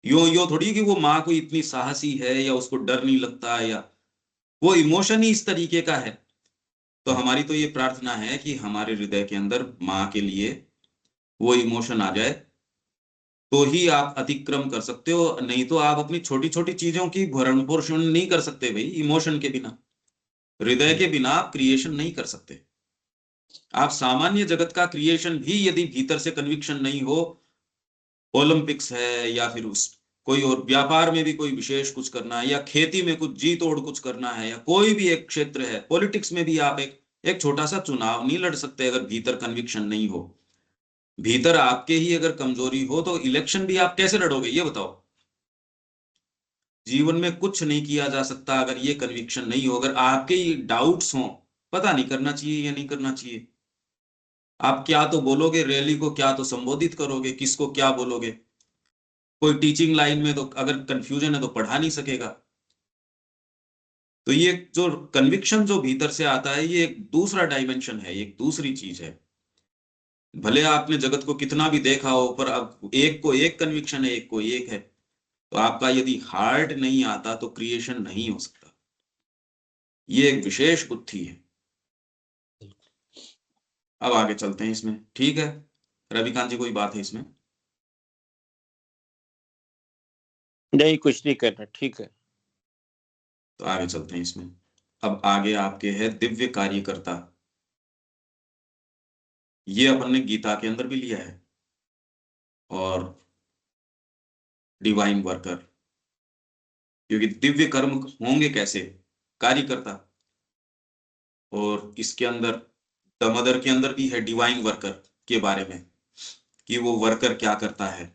यो यो थोड़ी कि वो माँ को इतनी साहसी है या उसको डर नहीं लगता, या वो इमोशन ही इस तरीके का है। तो हमारी तो ये प्रार्थना है कि हमारे हृदय के अंदर माँ के लिए वो इमोशन आ जाए, तो ही आप अतिक्रम कर सकते हो। नहीं तो आप अपनी छोटी छोटी चीजों की भरण पोषण नहीं कर सकते भाई, इमोशन के बिना, हृदय के बिना आप क्रिएशन नहीं कर सकते। आप सामान्य जगत का क्रिएशन भी यदि भीतर से कन्विक्शन नहीं हो, ओलंपिक्स है या फिर उस कोई और व्यापार में भी कोई विशेष कुछ करना है, या खेती में कुछ जी तोड़ कुछ करना है, या कोई भी एक क्षेत्र है, पॉलिटिक्स में भी आप एक एक छोटा सा चुनाव नहीं लड़ सकते अगर भीतर कन्विक्शन नहीं हो। भीतर आपके ही अगर कमजोरी हो तो इलेक्शन भी आप कैसे लड़ोगे ये बताओ। जीवन में कुछ नहीं किया जा सकता अगर ये कन्विक्शन नहीं हो, अगर आपके ही डाउट्स हों, पता नहीं करना चाहिए या नहीं करना चाहिए। आप क्या तो बोलोगे रैली को, क्या तो संबोधित करोगे, किसको क्या बोलोगे। कोई टीचिंग लाइन में तो अगर कंफ्यूजन है तो पढ़ा नहीं सकेगा। तो ये जो कन्विक्शन जो भीतर से आता है, ये एक दूसरा डायमेंशन है, एक दूसरी चीज है। भले आपने जगत को कितना भी देखा हो, पर अब एक को एक कन्विक्शन है, एक को एक है। तो आपका यदि हार्ट नहीं आता तो क्रिएशन नहीं हो सकता। ये एक विशेष बुद्धि है। अब आगे चलते हैं इसमें, ठीक है। रविकांत जी कोई बात है इसमें? नहीं, कुछ नहीं करना, ठीक है। तो आगे चलते हैं इसमें। अब आगे आपके है दिव्य कार्यकर्ता। ये अपन ने गीता के अंदर भी लिया है। और डिवाइन वर्कर, क्योंकि दिव्य कर्म होंगे कैसे, कार्यकर्ता। और इसके अंदर दमोदर के अंदर भी है डिवाइन वर्कर के बारे में, कि वो वर्कर क्या करता है।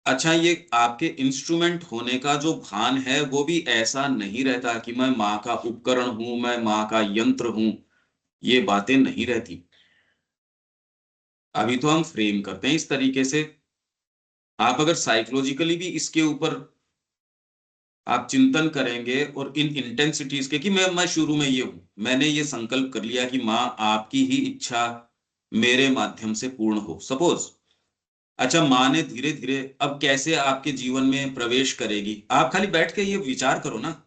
अच्छा, ये आपके इंस्ट्रूमेंट होने का जो भान है वो भी ऐसा नहीं रहता कि मैं माँ का उपकरण हूं, मैं माँ का यंत्र हूं। ये बातें नहीं रहती। अभी तो हम फ्रेम करते हैं इस तरीके से। आप अगर साइकोलॉजिकली भी इसके ऊपर आप चिंतन करेंगे और इन इंटेंसिटीज के, कि मैं शुरू में ये हूं, मैंने ये संकल्प कर लिया कि माँ आपकी ही इच्छा मेरे माध्यम से पूर्ण हो, सपोज। अच्छा, माँ ने धीरे धीरे अब कैसे आपके जीवन में प्रवेश करेगी, आप खाली बैठ के ये विचार करो ना।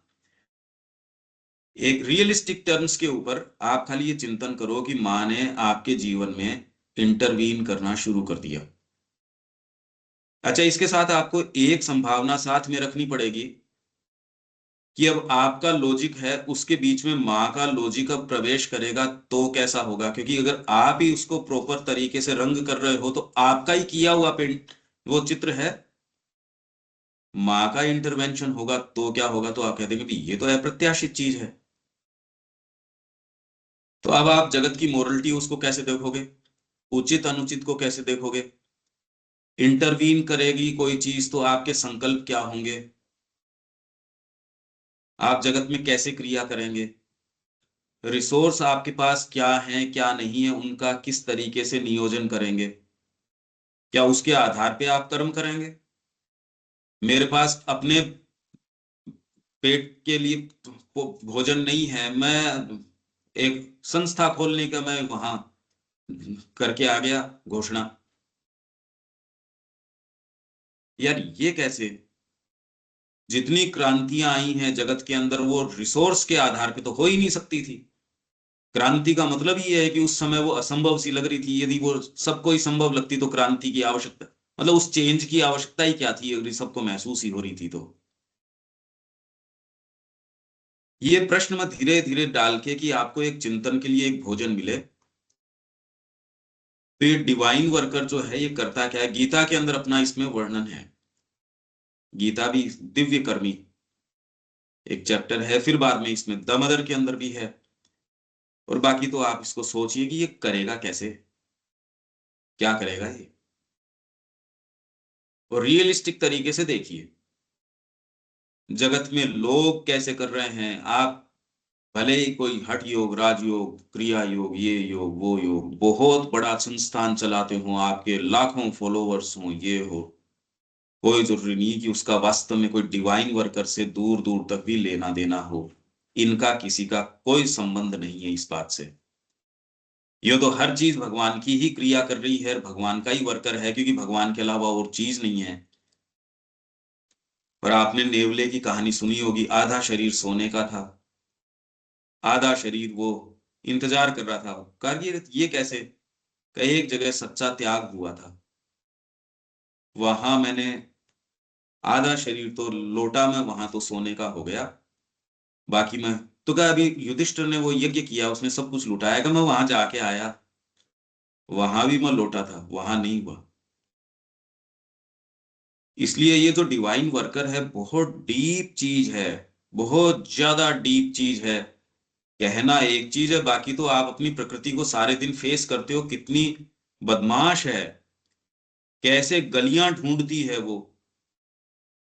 एक रियलिस्टिक टर्म्स के ऊपर आप खाली ये चिंतन करो कि माँ ने आपके जीवन में इंटरवीन करना शुरू कर दिया। अच्छा, इसके साथ आपको एक संभावना साथ में रखनी पड़ेगी कि अब आपका लॉजिक है, उसके बीच में माँ का लॉजिक अब प्रवेश करेगा तो कैसा होगा, क्योंकि अगर आप ही उसको प्रॉपर तरीके से रंग कर रहे हो तो आपका ही किया हुआ पेंट वो चित्र है, माँ का इंटरवेंशन होगा तो क्या होगा, तो आप कह देंगे ये तो अप्रत्याशित चीज है। तो अब आप जगत की मोरलिटी उसको कैसे देखोगे, उचित अनुचित को कैसे देखोगे, इंटरवीन करेगी कोई चीज तो आपके संकल्प क्या होंगे, आप जगत में कैसे क्रिया करेंगे, रिसोर्स आपके पास क्या है क्या नहीं है, उनका किस तरीके से नियोजन करेंगे, क्या उसके आधार पे आप कर्म करेंगे। मेरे पास अपने पेट के लिए भोजन नहीं है, मैं एक संस्था खोलने का मैं वहां करके आ गया घोषणा, यार ये कैसे, जितनी क्रांतियां आई हैं जगत के अंदर वो रिसोर्स के आधार पे तो हो ही नहीं सकती थी। क्रांति का मतलब ये है कि उस समय वो असंभव सी लग रही थी, यदि वो सबको ही संभव लगती तो क्रांति की आवश्यकता, मतलब उस चेंज की आवश्यकता ही क्या थी, अगर सबको महसूस ही हो रही थी तो। ये प्रश्न मैं धीरे धीरे डाल के कि आपको एक चिंतन के लिए एक भोजन मिले, तो ये डिवाइन वर्कर जो है ये करता क्या है, गीता के अंदर अपना इसमें वर्णन है, गीता भी दिव्य कर्मी एक चैप्टर है, फिर बाद में इसमें दमदर के अंदर भी है, और बाकी तो आप इसको सोचिए कि ये करेगा कैसे, क्या करेगा ये, और रियलिस्टिक तरीके से देखिए जगत में लोग कैसे कर रहे हैं। आप भले ही कोई हठ योग, राजयोग, क्रिया योग, ये योग वो योग, बहुत बड़ा संस्थान चलाते हो, आपके लाखों फॉलोवर्स हो, ये हो, कोई जरूरी नहीं कि उसका वास्तव में कोई डिवाइन वर्कर से दूर दूर तक भी लेना देना हो, इनका किसी का कोई संबंध नहीं है इस बात से। ये तो हर चीज भगवान की ही क्रिया कर रही है, भगवान का ही वर्कर है, क्योंकि भगवान के अलावा और चीज नहीं है। पर आपने नेवले की कहानी सुनी होगी, आधा शरीर सोने का था, आधा शरीर वो इंतजार कर रहा था, कर ये कैसे, कई एक जगह सच्चा त्याग हुआ था, वहां मैंने आधा शरीर तो लोटा में वहां तो सोने का हो गया, बाकी मैं तो क्या, अभी युधिष्ठिर ने वो यज्ञ किया, उसने सब कुछ लुटाया, कि मैं वहां जाके आया, वहां भी मैं लोटा था, वहां नहीं हुआ। इसलिए ये जो डिवाइन वर्कर है बहुत डीप चीज है, बहुत ज्यादा डीप चीज है। कहना एक चीज है, बाकी तो आप अपनी प्रकृति को सारे दिन फेस करते हो, कितनी बदमाश है, कैसे गलियां ढूंढती है वो।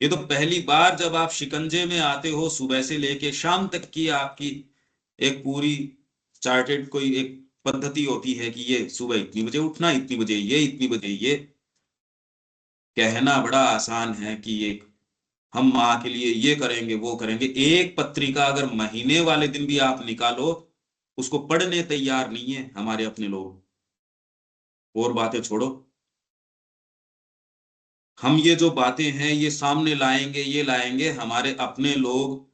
ये तो पहली बार जब आप शिकंजे में आते हो, सुबह से लेके शाम तक की आपकी एक पूरी चार्टेड कोई एक पद्धति होती है कि ये सुबह इतनी बजे उठना, इतनी बजे ये, इतनी बजे ये। कहना बड़ा आसान है कि ये हम माँ के लिए ये करेंगे वो करेंगे, एक पत्रिका अगर महीने वाले दिन भी आप निकालो, उसको पढ़ने तैयार नहीं है हमारे अपने लोग। और बातें छोड़ो, हम ये जो बातें हैं ये सामने लाएंगे, ये लाएंगे, हमारे अपने लोग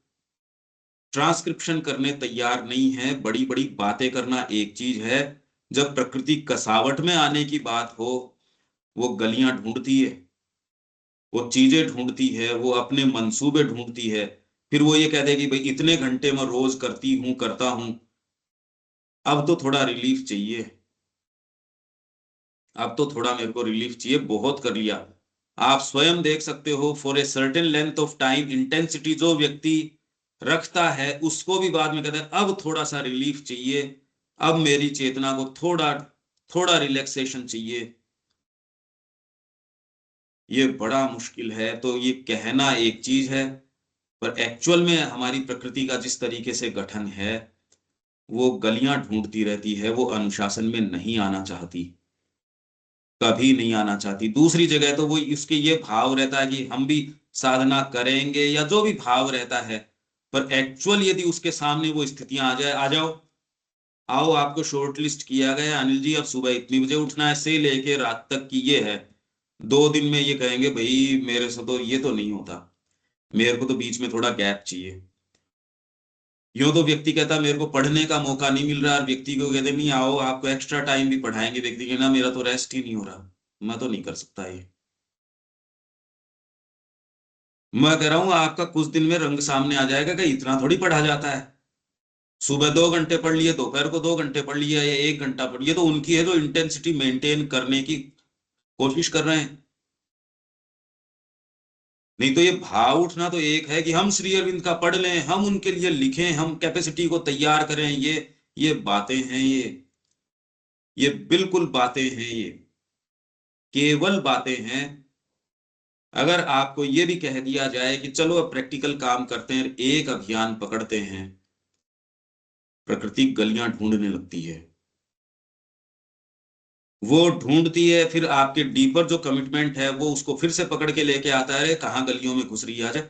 ट्रांसक्रिप्शन करने तैयार नहीं है। बड़ी बड़ी बातें करना एक चीज है, जब प्रकृति कसावट में आने की बात हो, वो गलियां ढूंढती है, वो चीजें ढूंढती है, वो अपने मंसूबे ढूंढती है, फिर वो ये कह देगी भाई इतने घंटे मैं रोज करती हूँ करता हूँ, अब तो थोड़ा रिलीफ चाहिए, अब तो थोड़ा मेरे को रिलीफ चाहिए, बहुत कर लिया। आप स्वयं देख सकते हो, for a certain length of time intensity जो व्यक्ति रखता है उसको भी बाद में कहता है अब थोड़ा सा रिलीफ चाहिए, अब मेरी चेतना को थोड़ा थोड़ा रिलैक्सेशन चाहिए। ये बड़ा मुश्किल है। तो ये कहना एक चीज है, पर एक्चुअल में हमारी प्रकृति का जिस तरीके से गठन है, वो गलियां ढूंढती रहती है, वो अनुशासन में नहीं आना चाहती, कभी नहीं आना चाहती। दूसरी जगह तो वो उसके ये भाव रहता है कि हम भी साधना करेंगे या जो भी भाव रहता है, पर एक्चुअल यदि उसके सामने वो स्थितियां आ जाए, आ जाओ, आओ आपको शॉर्ट लिस्ट किया गया अनिल जी, अब सुबह इतनी बजे उठना है से लेके रात तक की ये है, 2 दिन में ये कहेंगे भाई मेरे से तो ये तो नहीं होता, मेरे को तो बीच में थोड़ा गैप चाहिए। यूं तो व्यक्ति कहता मेरे को पढ़ने का मौका नहीं मिल रहा, और व्यक्ति को कहते नहीं आओ आपको एक्स्ट्रा टाइम भी पढ़ाएंगे, व्यक्ति कहना मेरा तो रेस्ट ही नहीं हो रहा, मैं तो नहीं कर सकता ये। मैं कह रहा हूं आपका कुछ दिन में रंग सामने आ जाएगा कि इतना थोड़ी पढ़ा जाता है। सुबह 2 घंटे पढ़ लिए, दोपहर को 2 घंटे पढ़ लिया, या 1 घंटा पढ़ लिया, तो उनकी है जो इंटेंसिटी मेंटेन करने की कोशिश कर रहे हैं। नहीं तो ये भाव उठना तो एक है कि हम श्री अरविंद का पढ़ लें, हम उनके लिए लिखें, हम कैपेसिटी को तैयार करें, ये बातें हैं, ये बिल्कुल बातें हैं, ये केवल बातें हैं। अगर आपको ये भी कह दिया जाए कि चलो अब प्रैक्टिकल काम करते हैं, एक अभियान पकड़ते हैं, प्रकृति गलियां ढूंढने लगती है, वो ढूंढती है, फिर आपके डीपर जो कमिटमेंट है वो उसको फिर से पकड़ के लेके आता है, कहां गलियों में घुस रही है, आजा।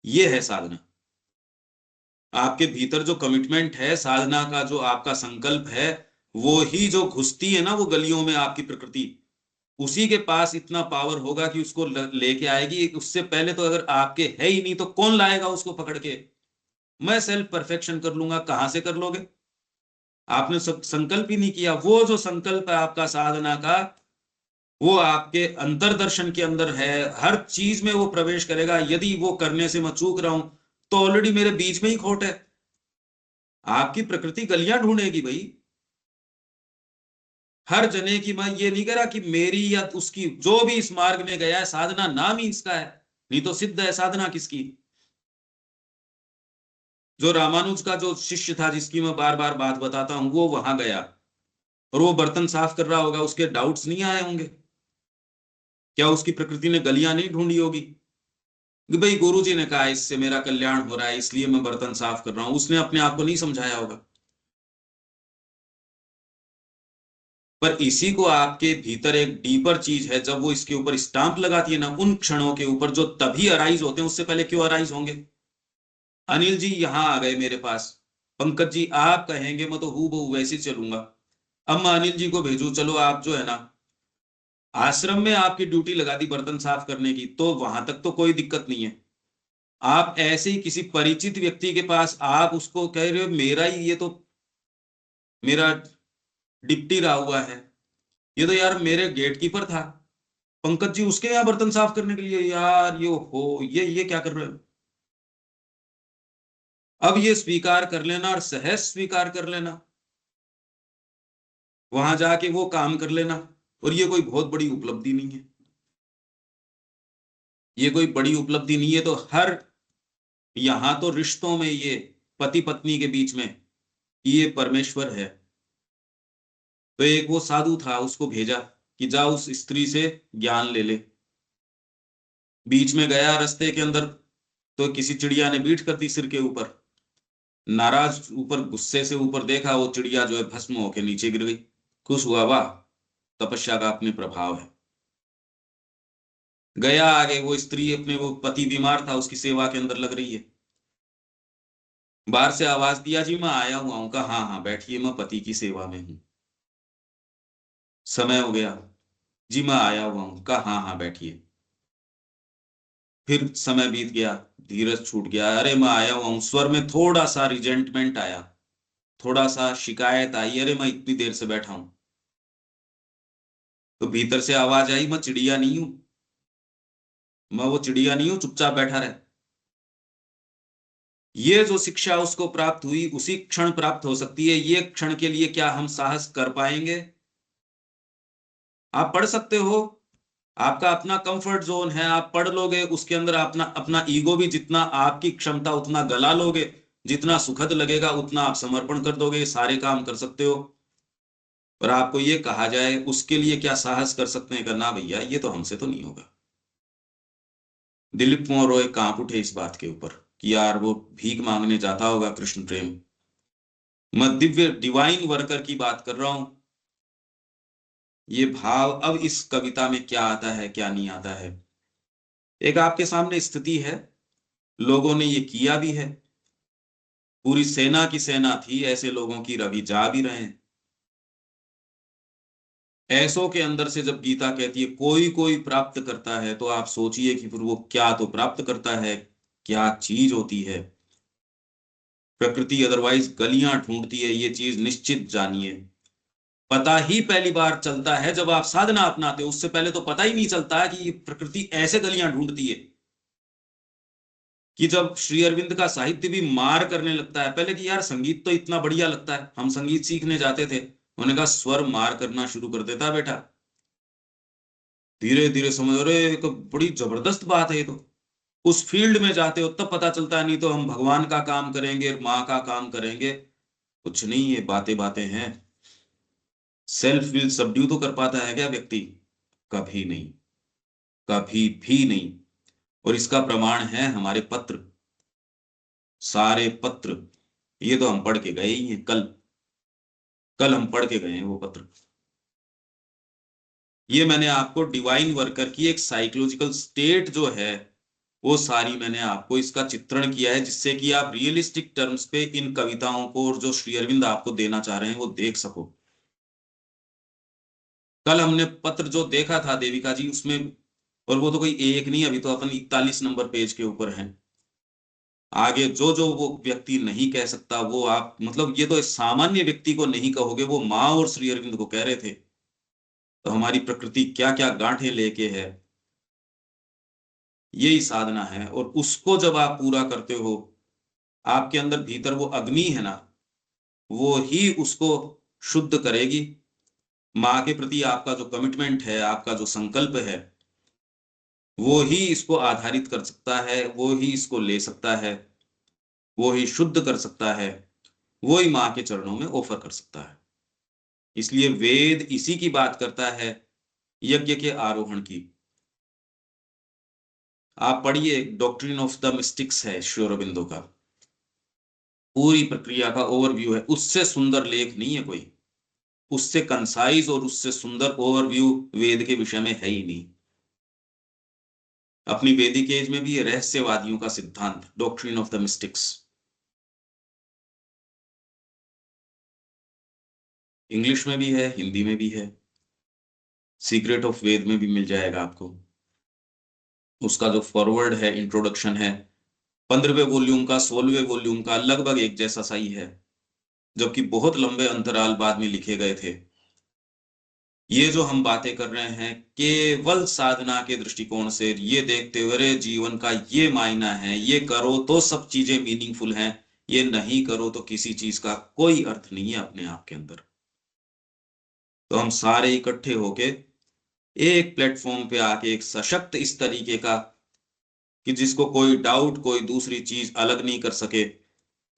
ये है साधना। आपके भीतर जो कमिटमेंट है, साधना का जो आपका संकल्प है, वो ही जो घुसती है ना वो गलियों में आपकी प्रकृति, उसी के पास इतना पावर होगा कि उसको लेके आएगी। उससे पहले तो अगर आपके है ही नहीं तो कौन लाएगा उसको पकड़ के। मैं सेल्फ परफेक्शन कर लूंगा, कहां से कर लोगे? आपने सब संकल्प ही नहीं किया। वो जो संकल्प है आपका साधना का, वो आपके अंतर्दर्शन के अंदर है, हर चीज में वो प्रवेश करेगा। यदि वो करने से मैं चूक रहा हूं तो ऑलरेडी मेरे बीच में ही खोट है। आपकी प्रकृति गलियां ढूंढेगी भाई, हर जने की। मैं ये नहीं कह रहा कि मेरी या उसकी, जो भी इस मार्ग में गया है, साधना नाम ही इसका है, नहीं तो सिद्ध है साधना किसकी। जो रामानुज का जो शिष्य था, जिसकी मैं बार बार बात बताता हूं, वो वहां गया और वो बर्तन साफ कर रहा होगा, उसके डाउट्स नहीं आए होंगे? क्या उसकी प्रकृति ने गलियां नहीं ढूंढी होगी कि भाई गुरु जी ने कहा इससे मेरा कल्याण हो रहा है इसलिए मैं बर्तन साफ कर रहा हूं? उसने अपने आप को नहीं समझाया होगा। पर इसी को आपके भीतर एक डीपर चीज है, जब वो इसके ऊपर स्टाम्प लगाती है ना, उन क्षणों के ऊपर जो तभी अराइज होते हैं, उससे पहले क्यों अराइज होंगे? अनिल जी यहां आ गए मेरे पास, पंकज जी आप कहेंगे मैं तो हूबहू वैसे चलूंगा। अब मैं अनिल जी को भेजू, चलो आप जो है ना आश्रम में आपकी ड्यूटी लगा दी बर्तन साफ करने की, तो वहां तक तो कोई दिक्कत नहीं है। आप ऐसे ही किसी परिचित व्यक्ति के पास आप उसको कह रहे हो मेरा ही, ये तो मेरा डिप्टी रहा हुआ है, ये तो यार मेरे गेटकीपर था पंकज जी, उसके यहाँ बर्तन साफ करने के लिए, यार ये हो, ये क्या कर रहे हो? अब ये स्वीकार कर लेना और सहज स्वीकार कर लेना, वहां जाके वो काम कर लेना, और ये कोई बहुत बड़ी उपलब्धि नहीं है। ये कोई बड़ी उपलब्धि नहीं है। तो हर, यहां तो रिश्तों में, ये पति पत्नी के बीच में ये परमेश्वर है। तो एक वो साधु था, उसको भेजा कि जा उस स्त्री से ज्ञान ले ले। बीच में गया रास्ते के अंदर, तो किसी चिड़िया ने बीट कर दी सिर के ऊपर। नाराज, ऊपर गुस्से से ऊपर देखा, वो चिड़िया जो है भस्म होके नीचे गिर गई। खुश हुआ, वाह तपस्या का अपने प्रभाव है। गया आगे, वो स्त्री अपने, वो पति बीमार था, उसकी सेवा के अंदर लग रही है। बाहर से आवाज दिया, जी मैं आया हुआ हूं। कहा हाँ हाँ बैठिए, मैं पति की सेवा में हूं। समय हो गया, जी मैं आया हुआ हूं। कहा हाँ हाँ बैठिए। फिर समय बीत गया, धीरज छूट गया, अरे मैं आया हुआ हूं। स्वर में थोड़ा सा रिजेंटमेंट आया, थोड़ा सा शिकायत आई, अरे मैं इतनी देर से बैठा हूं। तो भीतर से आवाज आई, मैं चिड़िया नहीं हूं, मैं वो चिड़िया नहीं हूं, चुपचाप बैठा रहे। ये जो शिक्षा उसको प्राप्त हुई, उसी क्षण प्राप्त हो सकती है। ये क्षण के लिए क्या हम साहस कर पाएंगे? आप पढ़ सकते हो, आपका अपना कंफर्ट जोन है, आप पढ़ लोगे, उसके अंदर अपना अपना ईगो भी, जितना आपकी क्षमता उतना गला लोगे, जितना सुखद लगेगा उतना आप समर्पण कर दोगे, सारे काम कर सकते हो। और आपको ये कहा जाए उसके लिए क्या साहस कर सकते हैं करना, भैया ये तो हमसे तो नहीं होगा। दिलीप कुमार रॉय कांप उठे इस बात के ऊपर कि यार वो भीख मांगने जाता होगा कृष्ण प्रेम। मैं दिव्य डिवाइन वर्कर की बात कर रहा हूं। ये भाव अब इस कविता में क्या आता है क्या नहीं आता है। एक आपके सामने स्थिति है, लोगों ने ये किया भी है, पूरी सेना की सेना थी, ऐसे लोगों की रवि जा भी रहे हैं। ऐसों के अंदर से जब गीता कहती है कोई कोई प्राप्त करता है, तो आप सोचिए कि फिर वो क्या तो प्राप्त करता है, क्या चीज होती है। प्रकृति अदरवाइज गलियां ढूंढती है, ये चीज निश्चित जानिए। पता ही पहली बार चलता है जब आप साधना अपनाते हो, उससे पहले तो पता ही नहीं चलता कि ये प्रकृति ऐसे गलियां ढूंढती है। कि जब श्री अरविंद का साहित्य भी मार करने लगता है पहले कि यार संगीत तो इतना बढ़िया लगता है, हम संगीत सीखने जाते थे, उन्होंने कहा स्वर मार करना शुरू कर देता बेटा। धीरे धीरे समझ रहे एक बड़ी जबरदस्त बात है ये तो। उस फील्ड में जाते हो तब पता चलता है, नहीं तो हम भगवान का काम करेंगे, माँ का काम करेंगे, कुछ नहीं, ये बातें बातें हैं। सेल्फ विल सबड्यू तो कर पाता है क्या व्यक्ति? कभी नहीं, कभी भी नहीं। और इसका प्रमाण है हमारे पत्र, सारे पत्र। ये तो हम पढ़ के गए ही हैं, कल कल हम पढ़ के गए हैं वो पत्र। ये मैंने आपको डिवाइन वर्कर की एक साइकोलॉजिकल स्टेट जो है वो सारी मैंने आपको इसका चित्रण किया है, जिससे कि आप रियलिस्टिक टर्म्स पे इन कविताओं को और जो श्री अरविंद आपको देना चाह रहे हैं वो देख सको। कल हमने पत्र जो देखा था देविका जी उसमें, और वो तो कोई एक नहीं, अभी तो अपन 41 नंबर पेज के ऊपर हैं। आगे जो जो वो व्यक्ति नहीं कह सकता वो आप, मतलब ये तो सामान्य व्यक्ति को नहीं कहोगे, वो माँ और श्री अरविंद को कह रहे थे। तो हमारी प्रकृति क्या क्या गांठें लेके है, यही साधना है। और उसको जब आप पूरा करते हो, आपके अंदर भीतर वो अग्नि है ना, वो ही उसको शुद्ध करेगी। माँ के प्रति आपका जो कमिटमेंट है, आपका जो संकल्प है, वो ही इसको आधारित कर सकता है, वो ही इसको ले सकता है, वो ही शुद्ध कर सकता है, वो ही माँ के चरणों में ऑफर कर सकता है। इसलिए वेद इसी की बात करता है, यज्ञ के आरोहण की। आप पढ़िए, डॉक्ट्रिन ऑफ द मिस्टिक्स है श्री अरबिंदो का, पूरी प्रक्रिया का ओवरव्यू है। उससे सुंदर लेख नहीं है कोई, उससे कंसाइज और उससे सुंदर ओवरव्यू वेद के विषय में है ही नहीं। अपनी वैदिक एज में भी ये रहस्यवादियों का सिद्धांत, doctrine of the mystics, English में भी है, हिंदी में भी है, सीक्रेट ऑफ वेद में भी मिल जाएगा आपको। उसका जो फॉरवर्ड है, इंट्रोडक्शन है, 15वें वॉल्यूम का 16वें वॉल्यूम का लगभग एक जैसा सा ही है, जबकि बहुत लंबे अंतराल बाद में लिखे गए थे। ये जो हम बातें कर रहे हैं केवल साधना के दृष्टिकोण से, ये देखते हुए अरे जीवन का ये मायना है, ये करो तो सब चीजें मीनिंगफुल हैं, ये नहीं करो तो किसी चीज का कोई अर्थ नहीं है अपने आप के अंदर। तो हम सारे इकट्ठे होके एक प्लेटफॉर्म पे आके एक सशक्त इस तरीके का, कि जिसको कोई डाउट, कोई दूसरी चीज अलग नहीं कर सके,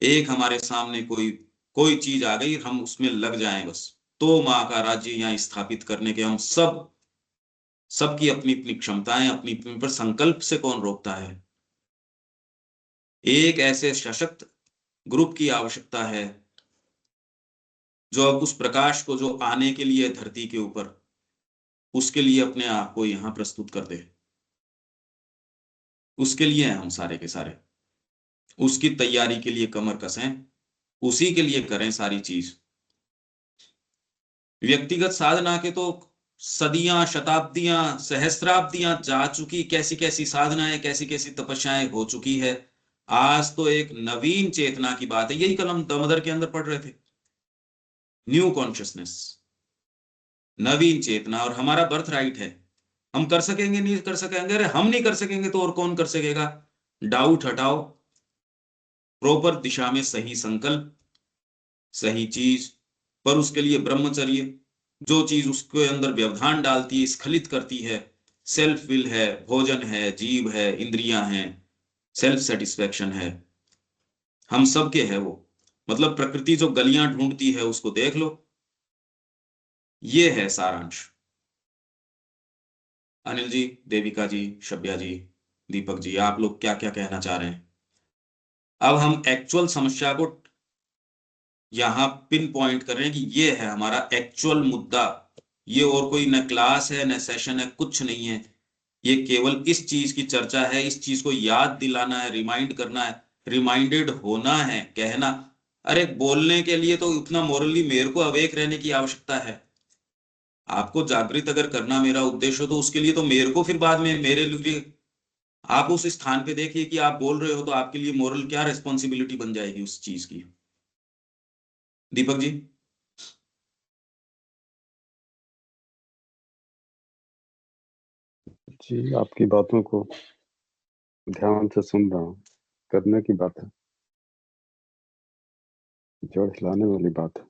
एक हमारे सामने कोई कोई चीज आ गई, हम उसमें लग जाएं बस, तो माँ का राज्य यहाँ स्थापित करने के हम सबकी अपनी अपनी क्षमताएं, अपनी अपनी, पर संकल्प से कौन रोकता है। एक ऐसे सशक्त ग्रुप की आवश्यकता है जो अब उस प्रकाश को जो आने के लिए धरती के ऊपर, उसके लिए अपने आप को यहां प्रस्तुत कर दे। उसके लिए हैं हम सारे के सारे, उसकी तैयारी के लिए कमर कसें, उसी के लिए करें सारी चीज। व्यक्तिगत साधना के तो सदियां, शताब्दियां, सहस्राब्दियां जा चुकी, कैसी कैसी साधनाएं, कैसी कैसी तपस्याएं हो चुकी है। आज तो एक नवीन चेतना की बात है, यही कल हम दामोदर के अंदर पढ़ रहे थे, न्यू कॉन्शियसनेस, नवीन चेतना। और हमारा बर्थ राइट है, हम कर सकेंगे नहीं कर सकेंगे, अरे हम नहीं कर सकेंगे तो और कौन कर सकेगा। डाउट हटाओ, प्रॉपर दिशा में सही संकल्प, सही चीज, पर उसके लिए ब्रह्मचर्य, जो चीज उसके अंदर व्यवधान डालती है, स्खलित करती है, सेल्फ विल है, भोजन है, जीव है, इंद्रियां हैं, सेल्फ सेटिस्फेक्शन है, हम सब के है वो। मतलब प्रकृति जो गलियां ढूंढती है उसको देख लो, ये है सारांश। अनिल जी, देविका जी, शब्या जी, दीपक जी, आप लोग क्या क्या कहना चाह रहे हैं? अब हम एक्चुअल समस्या को यहाँ पिन पॉइंट कर रहे हैं कि ये है हमारा एक्चुअल मुद्दा। ये और कोई न क्लास है न सेशन है, कुछ नहीं है। ये केवल इस चीज की चर्चा है, इस चीज को याद दिलाना है, रिमाइंड करना है, रिमाइंडेड होना है, कहना। अरे बोलने के लिए तो उतना मोरली मेरे को अवेक रहने की आवश्यकता है। आपको जागृत अगर करना मेरा उद्देश्य हो तो उसके लिए तो मेरे को फिर बाद में मेरे लिए, आप उस स्थान पे देखिए कि आप बोल रहे हो तो आपके लिए मोरल क्या रिस्पॉन्सिबिलिटी बन जाएगी उस चीज की। दीपक जी। जी, आपकी बातों को ध्यान से सुन रहा हूँ। करने की बात है, जोड़ हिलाने वाली बात है।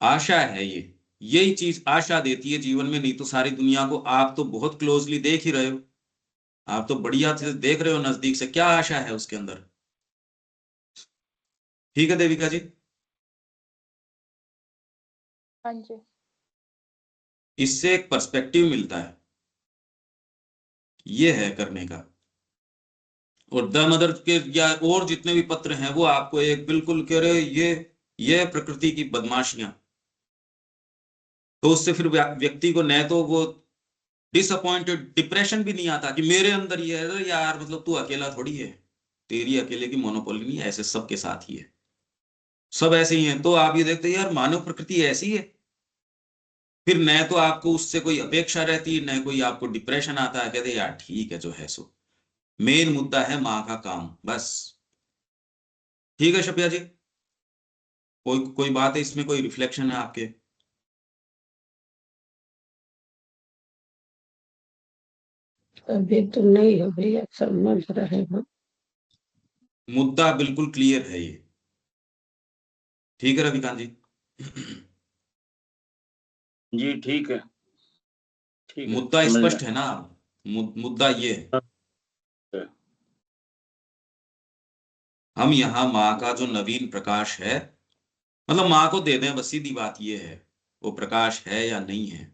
आशा है ये, यही चीज आशा देती है जीवन में, नहीं तो सारी दुनिया को आप तो बहुत क्लोजली देख ही रहे हो, आप तो बढ़िया से देख रहे हो नजदीक से, क्या आशा है उसके अंदर? ठीक है देविका जी, हाँ जी। इससे एक पर्सपेक्टिव मिलता है, ये है करने का। और द मदर के या और जितने भी पत्र हैं वो आपको एक बिल्कुल कह रहे ये प्रकृति की बदमाशियां, तो उससे फिर व्यक्ति को न तो वो डिसअपॉइंटेड डिप्रेशन भी नहीं आता कि मेरे अंदर ये है, अरे यार मतलब तू अकेला थोड़ी है, तेरी अकेले की मोनोपोली नहीं है, ऐसे सबके साथ ही है, सब ऐसे ही हैं। तो आप ये देखते हैं यार मानव प्रकृति ऐसी है, फिर न तो आपको उससे कोई अपेक्षा रहती, न कोई आपको डिप्रेशन आता है, कहते यार ठीक है जो है सो। मेन मुद्दा है माँ का काम, बस। ठीक है शपिया जी, कोई कोई बात है इसमें, कोई रिफ्लेक्शन है आपके? अभी तो नहीं है भैया, समझ रहे हैं। मुद्दा बिल्कुल क्लियर है ये, ठीक है रविकांत जी? जी ठीक है, ठीक है, मुद्दा समझ स्पष्ट गए। है ना? मुद्दा ये है, हाँ। हम यहाँ माँ का जो नवीन प्रकाश है, मतलब माँ को दे दें, बस सीधी बात ये है, वो प्रकाश है या नहीं है,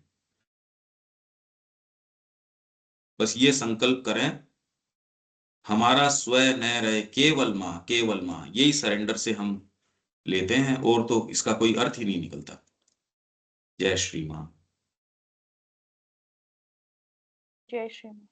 बस ये संकल्प करें, हमारा स्वयं न रहे, केवल माँ, केवल माँ, यही सरेंडर से हम लेते हैं, और तो इसका कोई अर्थ ही नहीं निकलता। जय श्री माँ। जय श्री राम।